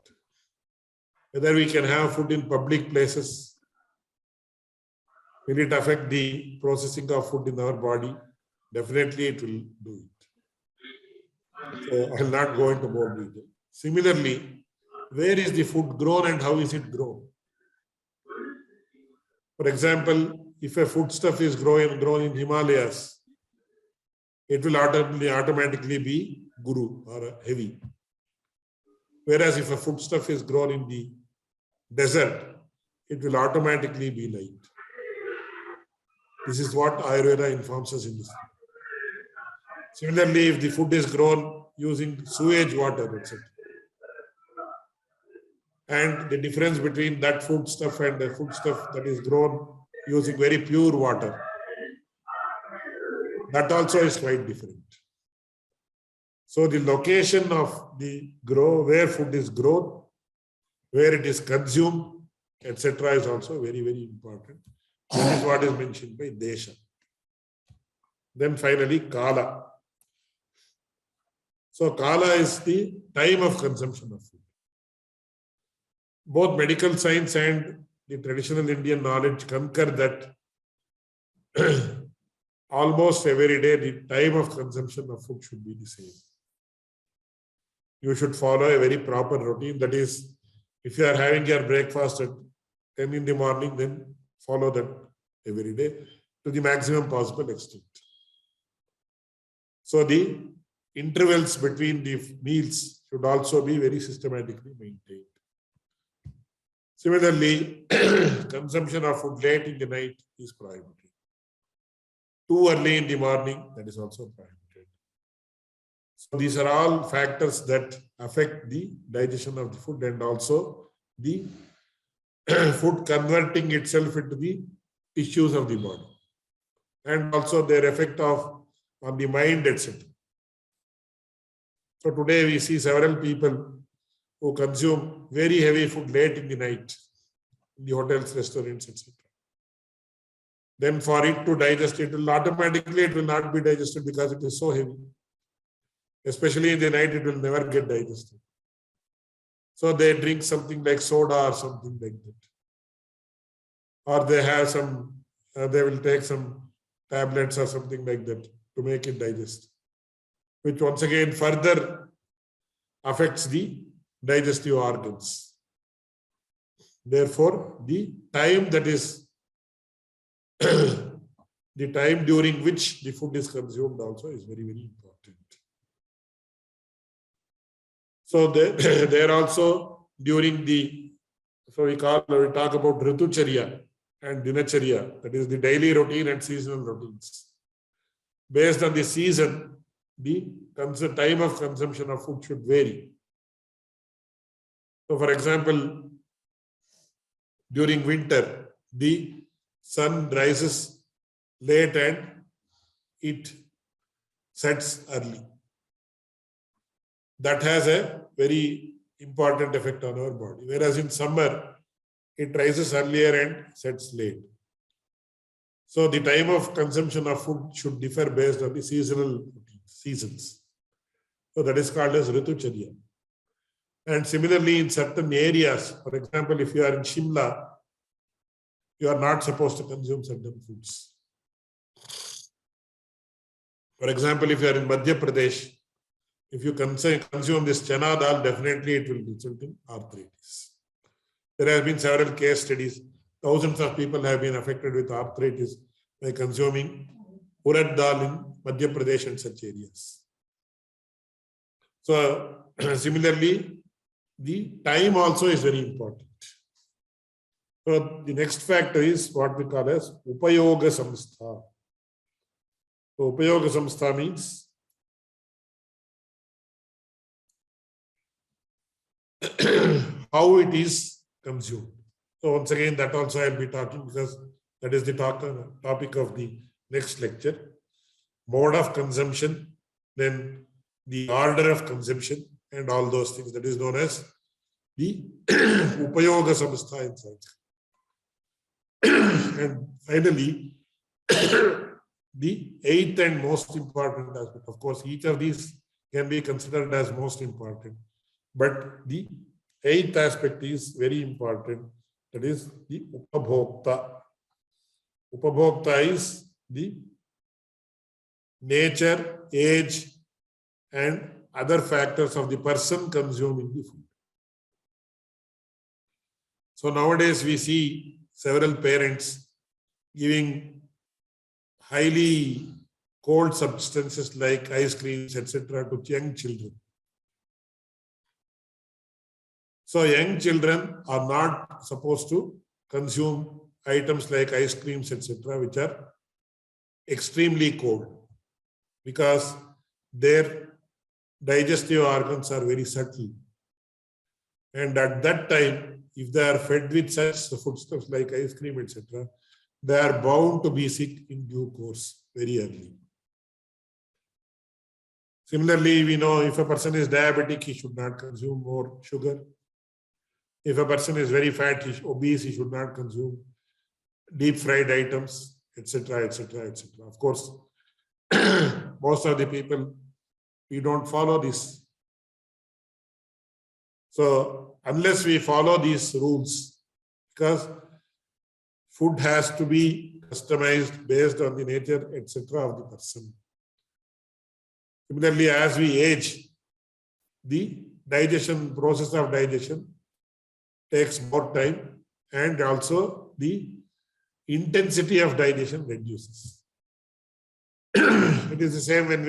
Whether we can have food in public places, will it affect the processing of food in our body? Definitely it will do it. So I will not go into more detail. Similarly, where is the food grown and how is it grown? For example, if a foodstuff is grown in Himalayas, it will automatically be guru or heavy. Whereas if a foodstuff is grown in the desert, it will automatically be light. This is what Ayurveda informs us in this. Similarly, if the food is grown using sewage water, etc., and the difference between that foodstuff and the foodstuff that is grown using very pure water, that also is quite different. So the location of the where food is grown, where it is consumed, etc., is also very, very important. This is what is mentioned by Desha. Then finally, Kala. So Kala is the time of consumption of food. Both medical science and the traditional Indian knowledge concur that almost every day the time of consumption of food should be the same. You should follow a very proper routine. That is, if you are having your breakfast at 10 in the morning, then follow that every day to the maximum possible extent. So the intervals between the meals should also be very systematically maintained. Similarly, consumption of food late in the night is prohibited. Too early in the morning, that is also prohibited. So these are all factors that affect the digestion of the food and also the food converting itself into the tissues of the body, and also their effect on the mind, etc. So today we see several people who consume very heavy food late in the night in the hotels, restaurants, etc. Then for it to digest, it will not be digested because it is so heavy. Especially in the night, it will never get digested. So they drink something like soda or something like that. Or they have they will take some tablets or something like that to make it digest, which once again further affects the digestive organs. Therefore, the time that is the time during which the food is consumed also is very, very important. So there also during we talk about Ritucharya and Dinacharya, that is the daily routine and seasonal routines. Based on the season, the time of consumption of food should vary. So for example, during winter, the sun rises late and it sets early. That has a very important effect on our body. Whereas in summer, it rises earlier and sets late. So the time of consumption of food should differ based on the seasons. So that is called as Ritucharya. And similarly, in certain areas, for example, if you are in Shimla, you are not supposed to consume certain foods. For example, if you are in Madhya Pradesh, if you consume this chana dal, definitely it will result in arthritis. There have been several case studies. Thousands of people have been affected with arthritis by consuming urad dal in Madhya Pradesh and such areas. So, similarly, the time also is very important. So, the next factor is what we call as Upayoga Samstha. So, Upayoga Samstha means how it is consumed. So once again, that also I'll be talking because that is the topic of the next lecture. Mode of consumption, then the order of consumption, and all those things. That is known as the Upayoga Samstha in Sanskrit. And finally, the eighth and most important aspect. Of course, each of these can be considered as most important. But the eighth aspect is very important. That is the Upabhokta. Upabhokta is the nature, age, and other factors of the person consuming the food. So nowadays we see several parents giving highly cold substances like ice creams, etc. to young children. So young children are not supposed to consume items like ice creams, etc., which are extremely cold, because their digestive organs are very subtle. And at that time, if they are fed with such foodstuffs like ice cream, etc., they are bound to be sick in due course very early. Similarly, we know if a person is diabetic, he should not consume more sugar. If a person is very fat, obese, he should not consume deep fried items, etc., etc., etc. Of course, most of the people, we don't follow this. So unless we follow these rules, because food has to be customized based on the nature, etc., of the person. Similarly, as we age, the process of digestion takes more time, and also the intensity of digestion reduces. It is the same when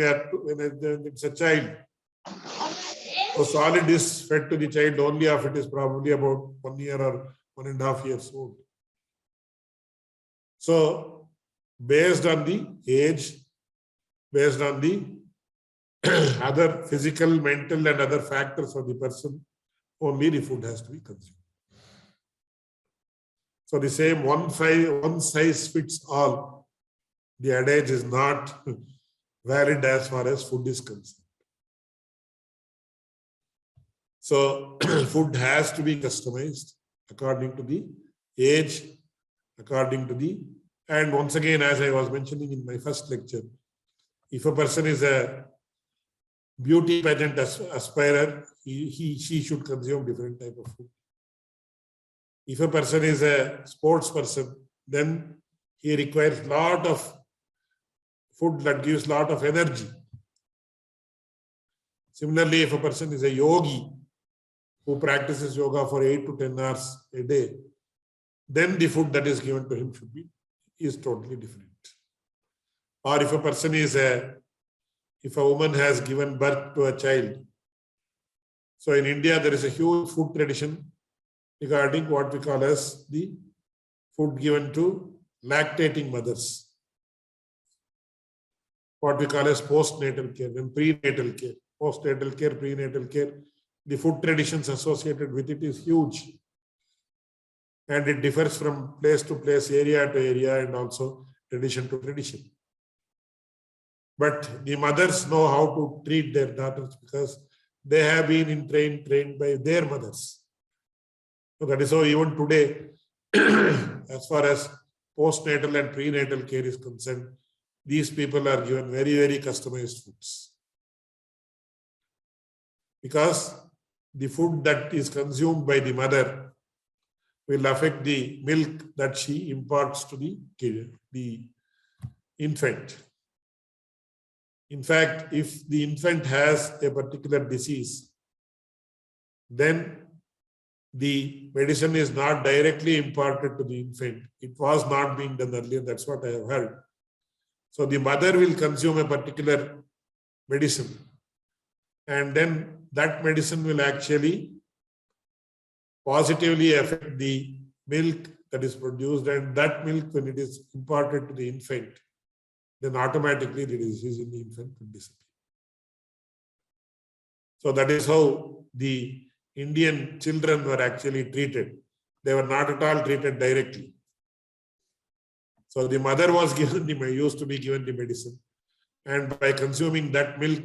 it's a child. So solid is fed to the child only if it is probably about 1 year or 1.5 years old. So based on the age, based on the other physical, mental, and other factors of the person, only the food has to be consumed. So the same one size fits all, the adage is not valid as far as food is concerned. So food has to be customized according to the age, according to the, and once again, as I was mentioning in my first lecture, if a person is a beauty pageant aspirer, she should consume different type of food. If a person is a sports person, then he requires a lot of food that gives a lot of energy. Similarly, if a person is a yogi who practices yoga for 8 to 10 hours a day, then the food that is given to him is totally different. Or if a person is if a woman has given birth to a child. So in India, there is a huge food tradition regarding what we call as the food given to lactating mothers. What we call as postnatal care and prenatal care. Postnatal care, prenatal care. The food traditions associated with it is huge. And it differs from place to place, area to area, and also tradition to tradition. But the mothers know how to treat their daughters because they have been trained by their mothers. So that is how even today, as far as postnatal and prenatal care is concerned, these people are given very, very customized foods. Because the food that is consumed by the mother will affect the milk that she imparts to the infant. In fact, if the infant has a particular disease, then the medicine is not directly imparted to the infant. It was not being done earlier. That's what I have heard. So the mother will consume a particular medicine, and then that medicine will actually positively affect the milk that is produced, and that milk, when it is imparted to the infant, then automatically the disease in the infant will disappear. So that is how the Indian children were actually treated. They were not at all treated directly. So the mother was given used to be given the medicine, and by consuming that milk,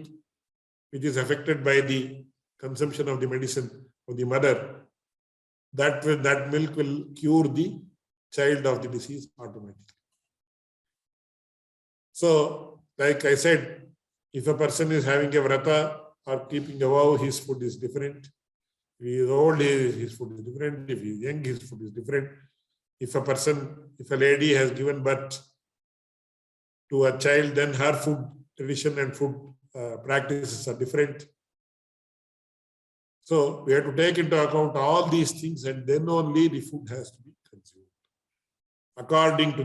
which is affected by the consumption of the medicine of the mother, that milk will cure the child of the disease automatically. So, like I said, if a person is having a vrata or keeping a vow, his food is different. If he is old, his food is different. If he is young, his food is different. If a lady has given birth to a child, then her food tradition and food practices are different. So we have to take into account all these things, and then only the food has to be consumed according to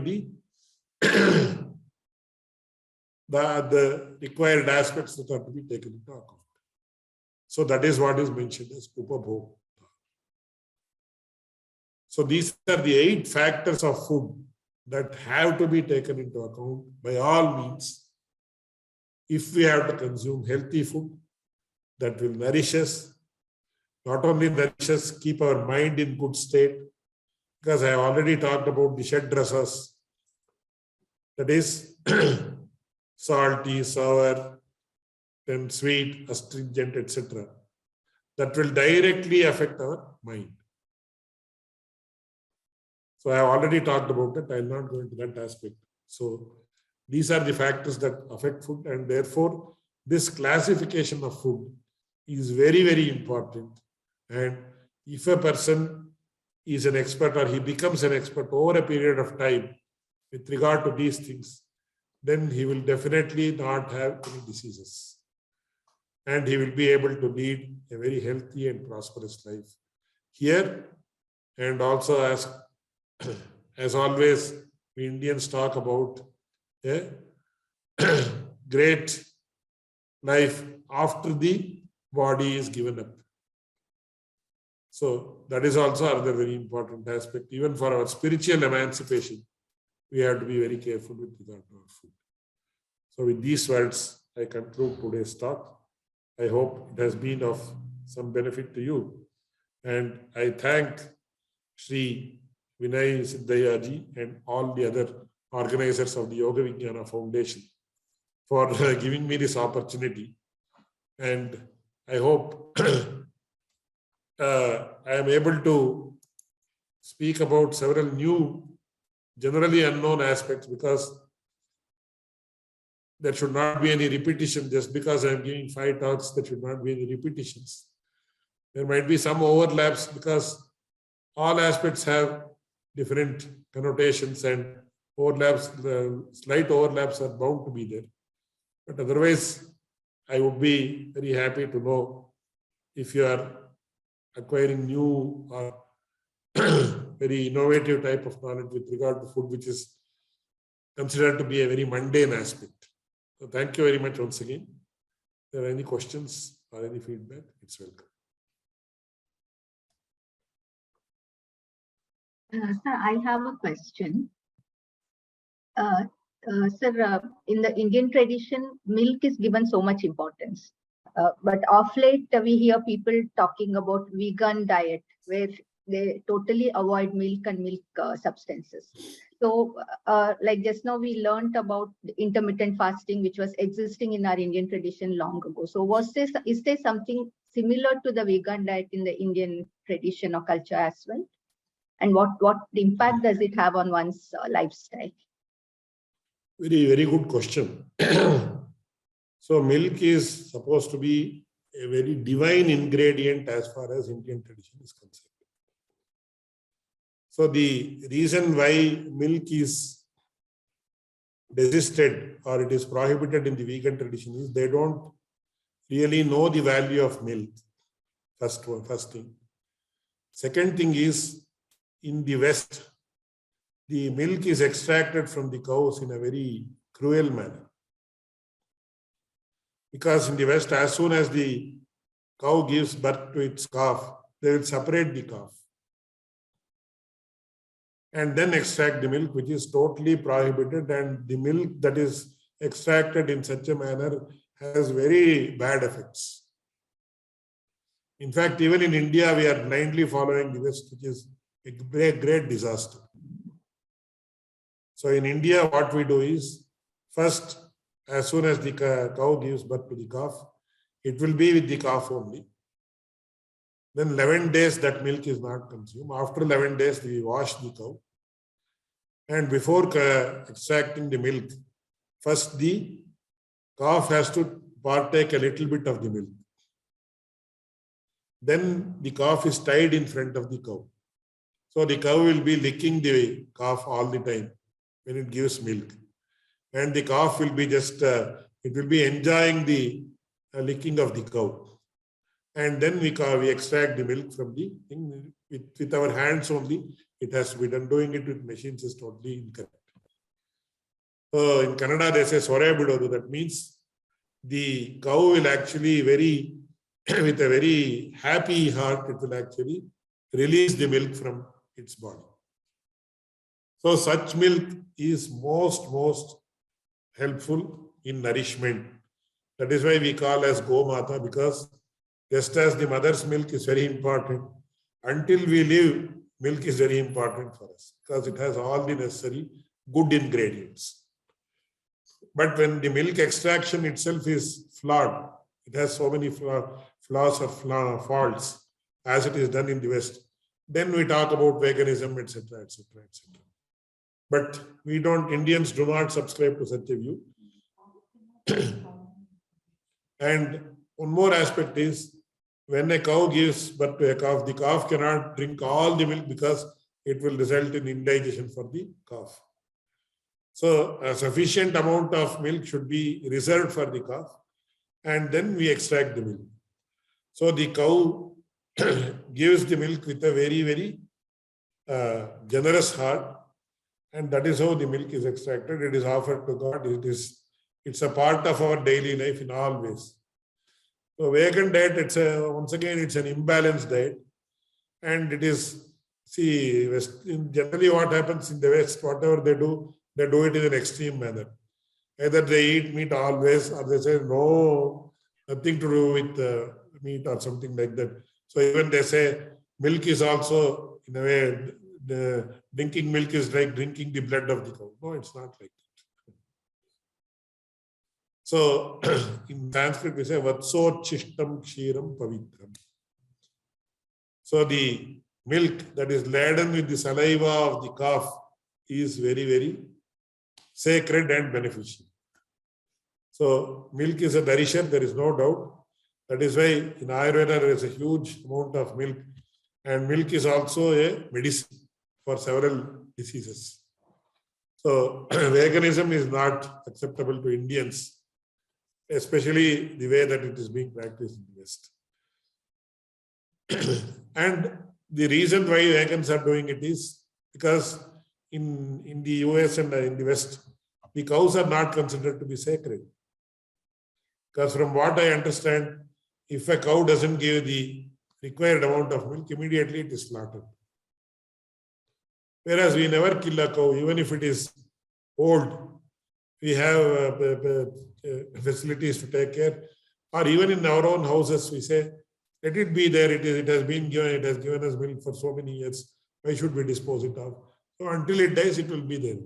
the required aspects that are to be taken into account. So that is what is mentioned as upabhog. So these are the 8 factors of food that have to be taken into account by all means if we have to consume healthy food that will nourish us. Not only nourish us, keep our mind in good state, because I have already talked about the Shed Rasas, that is salty, sour, then sweet, astringent, etc. That will directly affect our mind. So I have already talked about it. I will not go into that aspect. So these are the factors that affect food, and therefore this classification of food is very, very important. And if a person is an expert, or he becomes an expert over a period of time with regard to these things, then he will definitely not have any diseases. And he will be able to lead a very healthy and prosperous life here. And also, as always, we Indians talk about a great life after the body is given up. So that is also another very important aspect. Even for our spiritual emancipation, we have to be very careful with regard to our food. So with these words, I conclude today's talk. I hope it has been of some benefit to you. And I thank Sri Vinay Siddhayaji and all the other organizers of the Yogavijnana Foundation for giving me this opportunity. And I hope I am able to speak about several new, generally unknown aspects, because there should not be any repetition. Just because I am giving 5 talks, there should not be any repetitions. There might be some overlaps, because all aspects have different connotations, and overlaps, slight overlaps are bound to be there. But otherwise, I would be very happy to know if you are acquiring new or very innovative type of knowledge with regard to food, which is considered to be a very mundane aspect. So thank you very much once again. If there are any questions or any feedback, it's welcome. Sir, I have a question. Sir, in the Indian tradition, milk is given so much importance. But of late, we hear people talking about vegan diet, where they totally avoid milk and milk substances. So, like just now, we learned about the intermittent fasting, which was existing in our Indian tradition long ago. So, is there something similar to the vegan diet in the Indian tradition or culture as well? And what impact does it have on one's lifestyle? Very, very good question. So milk is supposed to be a very divine ingredient as far as Indian tradition is concerned. So the reason why milk is desisted or it is prohibited in the vegan tradition is they don't really know the value of milk. First thing. Second thing is, in the West, the milk is extracted from the cows in a very cruel manner. Because in the West, as soon as the cow gives birth to its calf, they will separate the calf and then extract the milk, which is totally prohibited. And the milk that is extracted in such a manner has very bad effects. In fact, even in India, we are blindly following the West, which is a great disaster. So in India, what we do is, first, as soon as the cow gives birth to the calf, it will be with the calf only. Then 11 days that milk is not consumed. After 11 days, we wash the cow. And before extracting the milk, first the calf has to partake a little bit of the milk. Then the calf is tied in front of the cow. So the cow will be licking the calf all the time when it gives milk. And the calf will be it will be enjoying the licking of the cow. And then we extract the milk from the thing with our hands only. It has to be done. Doing it with machines is totally incorrect. So in Kannada, they say Sware Bidodu. That means the cow will actually with a very happy heart, it will actually release the milk from its body. So such milk is most helpful in nourishment. That is why we call as Go Mata, because just as the mother's milk is very important, until we live, milk is very important for us because it has all the necessary good ingredients. But when the milk extraction itself is flawed, it has so many flaws or faults as it is done in the West, then we talk about veganism, etc., etc., etc. But we don't, Indians do not subscribe to such a view. And one more aspect is, when a cow gives birth to a calf, the calf cannot drink all the milk because it will result in indigestion for the calf. So a sufficient amount of milk should be reserved for the calf, and then we extract the milk. So the cow gives the milk with a very generous heart, and that is how the milk is extracted. It is offered to God. It's a part of our daily life in all ways. So vegan diet, it's an imbalanced diet, and it is, generally what happens in the West, whatever they do it in an extreme manner. Either they eat meat always, or they say no, nothing to do with meat or something like that. So even they say milk is also, in a way, the drinking milk is like drinking the blood of the cow. No, it's not like that. So in Sanskrit we say Vatsochishtam Kshiram Pavitram. So the milk that is laden with the saliva of the calf is very sacred and beneficial. So milk is a nourisher, there is no doubt. That is why in Ayurveda there is a huge amount of milk, and milk is also a medicine for several diseases. So veganism is not acceptable to Indians, especially the way that it is being practiced in the West. And the reason why vegans are doing it is because in the US and in the West, the cows are not considered to be sacred. Because from what I understand, if a cow doesn't give the required amount of milk, immediately it is slaughtered. Whereas we never kill a cow, even if it is old. We have facilities to take care. Or even in our own houses, we say, let it be there. It has been given. It has given us milk for so many years. Why should we dispose it of? So until it dies, it will be there.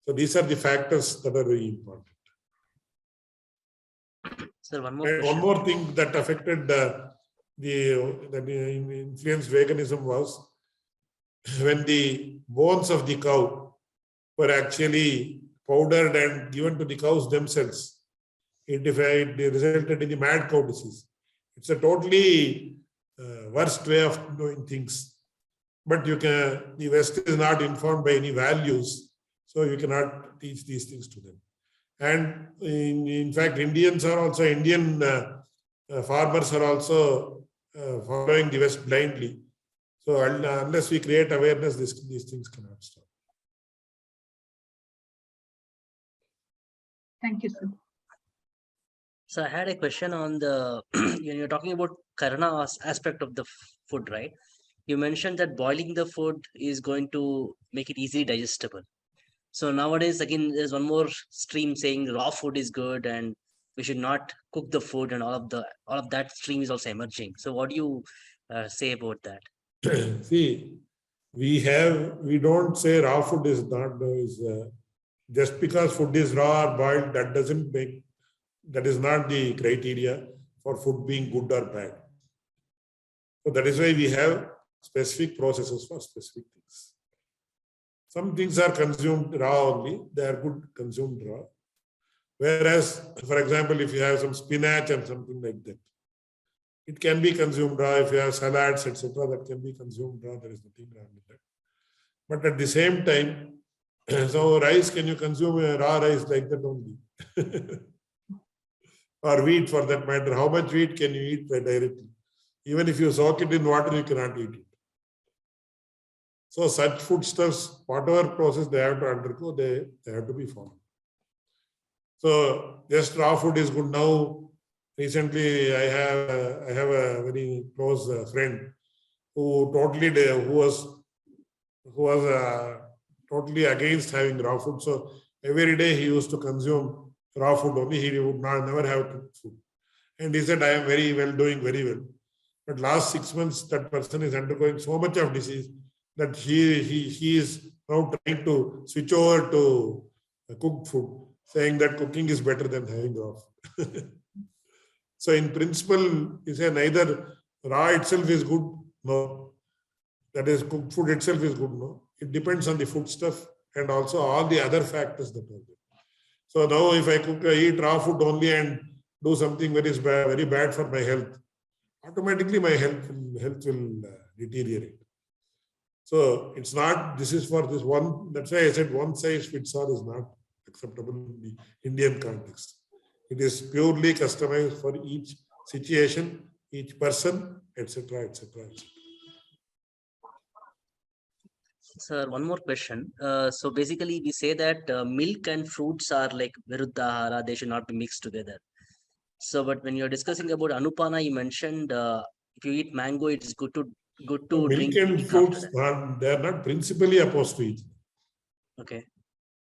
So these are the factors that are very important. Sir, one more And question. one more thing that affected that influenced veganism was when the bones of the cow were actually powdered and given to the cows themselves. It resulted in the mad cow disease. It's a totally worst way of doing things. But the West is not informed by any values. So you cannot teach these things to them. And in fact, Indian farmers are also following the West blindly. So unless we create awareness, these things cannot stop. Thank you, sir. So I had a question on the when you're talking about karana aspect of the food, right? You mentioned that boiling the food is going to make it easily digestible. So nowadays, again, there's one more stream saying raw food is good and we should not cook the food, and all of that stream is also emerging. So what do you say about that? See, we don't say raw food is not just because food is raw or boiled, that is not the criteria for food being good or bad. So that is why we have specific processes for specific things. Some things are consumed raw only, they are good consumed raw. Whereas, for example, if you have some spinach and something like that, it can be consumed raw. If you have salads, etc., that can be consumed raw. There is nothing wrong with that. But at the same time, so rice, can you consume raw rice like that only? Or wheat for that matter. How much wheat can you eat directly? Even if you soak it in water, you cannot eat it. So such foodstuffs, whatever process they have to undergo, they have to be followed. So just raw food is good. Now, recently I have a very close friend who was totally against having raw food. So every day he used to consume raw food only. He would never have cooked food. And he said, I am doing very well. But last 6 months, that person is undergoing so much of disease that he is now trying to switch over to cooked food, saying that cooking is better than having raw food. So in principle, he said neither raw itself is good, no. That is, cooked food itself is good, no. It depends on the food stuff and also all the other factors that are there. So now if I eat raw food only and do something very bad for my health, automatically my health will deteriorate. So it's not, this is for this one, that's why I said one size fits all is not acceptable in the Indian context. It is purely customized for each situation, each person, etc., etc., etc. Sir, one more question. So basically, we say that milk and fruits are like viruddhahara, they should not be mixed together. So, but when you're discussing about Anupana, you mentioned if you eat mango, it is good to drink milk and milk fruits, after that. they are not principally opposed to each other. Okay.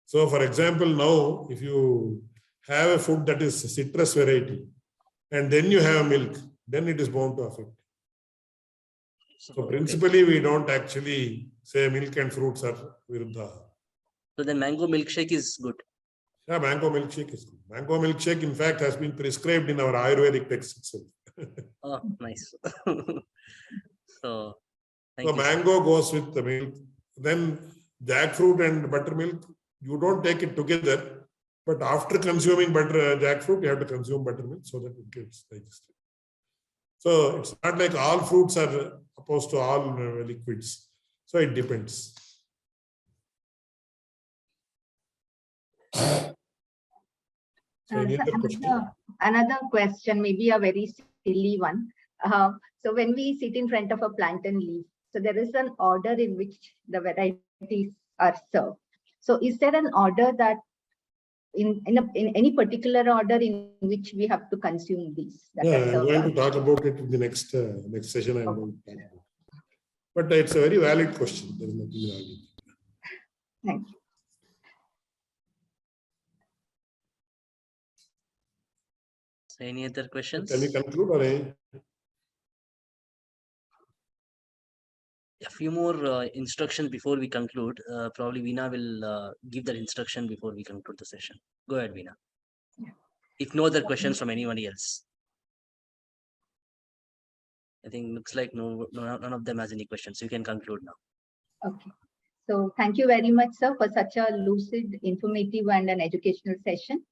So, for example, now if you have a food that is citrus variety and then you have milk, then it is bound to affect. So principally, we don't actually say milk and fruits are viruddha. So then mango milkshake is good. Yeah, mango milkshake is good. Mango milkshake, in fact, has been prescribed in our Ayurvedic text itself. Oh, nice. So, so mango goes with the milk. Then jackfruit and buttermilk, you don't take it together. But after consuming jackfruit, you have to consume buttermilk so that it gets digested. So it's not like all fruits are opposed to all liquids. So it depends. Another question, maybe a very silly one. So when we sit in front of a plantain leaf, so there is an order in which the varieties are served. So is there an order that in any particular order in which we have to consume these? Yeah, I'm going to talk about it in the next session. I'm going to talk about it. But it's a very valid question. There is nothing wrong with it. Thank you. So any other questions? Can we conclude or a few more instructions before we conclude? Probably Veena will give that instruction before we conclude the session. Go ahead, Veena. Yeah. If no other questions from anybody else. I think looks like none of them has any questions. You can conclude now. Okay. So thank you very much, sir, for such a lucid, informative, and an educational session.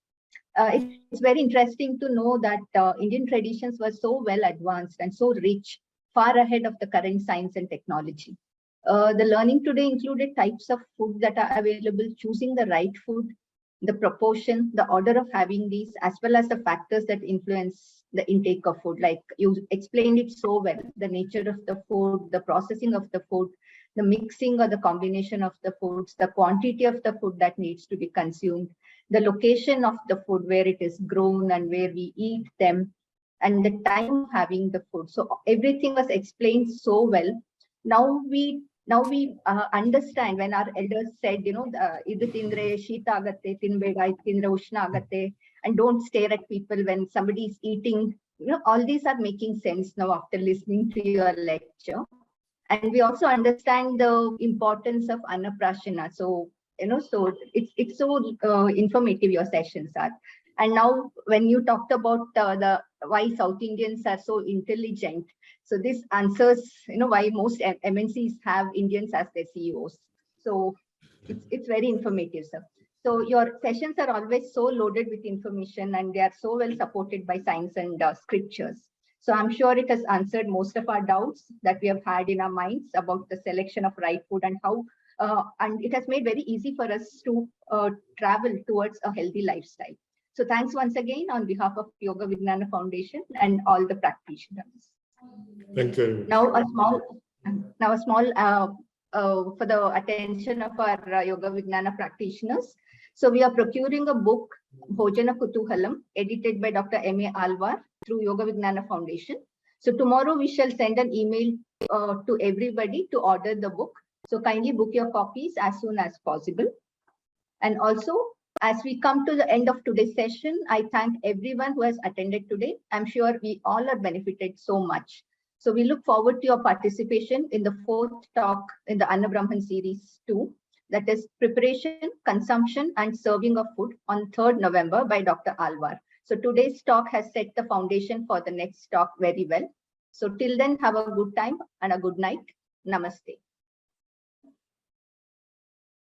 It's very interesting to know that Indian traditions were so well advanced and so rich, far ahead of the current science and technology. The learning today included types of food that are available, choosing the right food, the proportion, the order of having these, as well as the factors that influence the intake of food. Like you explained it so well, the nature of the food, the processing of the food, the mixing or the combination of the foods, the quantity of the food that needs to be consumed, the location of the food, where it is grown and where we eat them, and the time having the food. So everything was explained so well. Now we understand when our elders said, idu tindre shita agate, tinbeda tindre ushna agate, and don't stare at people when somebody is eating. All these are making sense now after listening to your lecture. And we also understand the importance of Annaprashana. So, so it's so informative, your sessions are. And now when you talked about the why South Indians are so intelligent, so this answers, why most MNCs have Indians as their CEOs. So it's very informative, sir. So your sessions are always so loaded with information, and they are so well supported by science and scriptures. So I'm sure it has answered most of our doubts that we have had in our minds about the selection of right food and how, and it has made very easy for us to travel towards a healthy lifestyle. So thanks once again on behalf of Yogavijnana Foundation and all the practitioners. Thank you. Now a small for the attention of our Yogavijnana practitioners. So we are procuring a book, Bhojana Kutuhalam, edited by Dr. M A Alwar through Yogavijnana Foundation. So tomorrow we shall send an email to everybody to order the book. So kindly book your copies as soon as possible. And also, as we come to the end of today's session, I thank everyone who has attended today. I'm sure we all are benefited so much. So we look forward to your participation in the 4th talk in the Annam Brahman series 2, that is preparation, consumption and serving of food on 3rd November by Dr. Alwar. So today's talk has set the foundation for the next talk very well. So till then, have a good time and a good night. Namaste.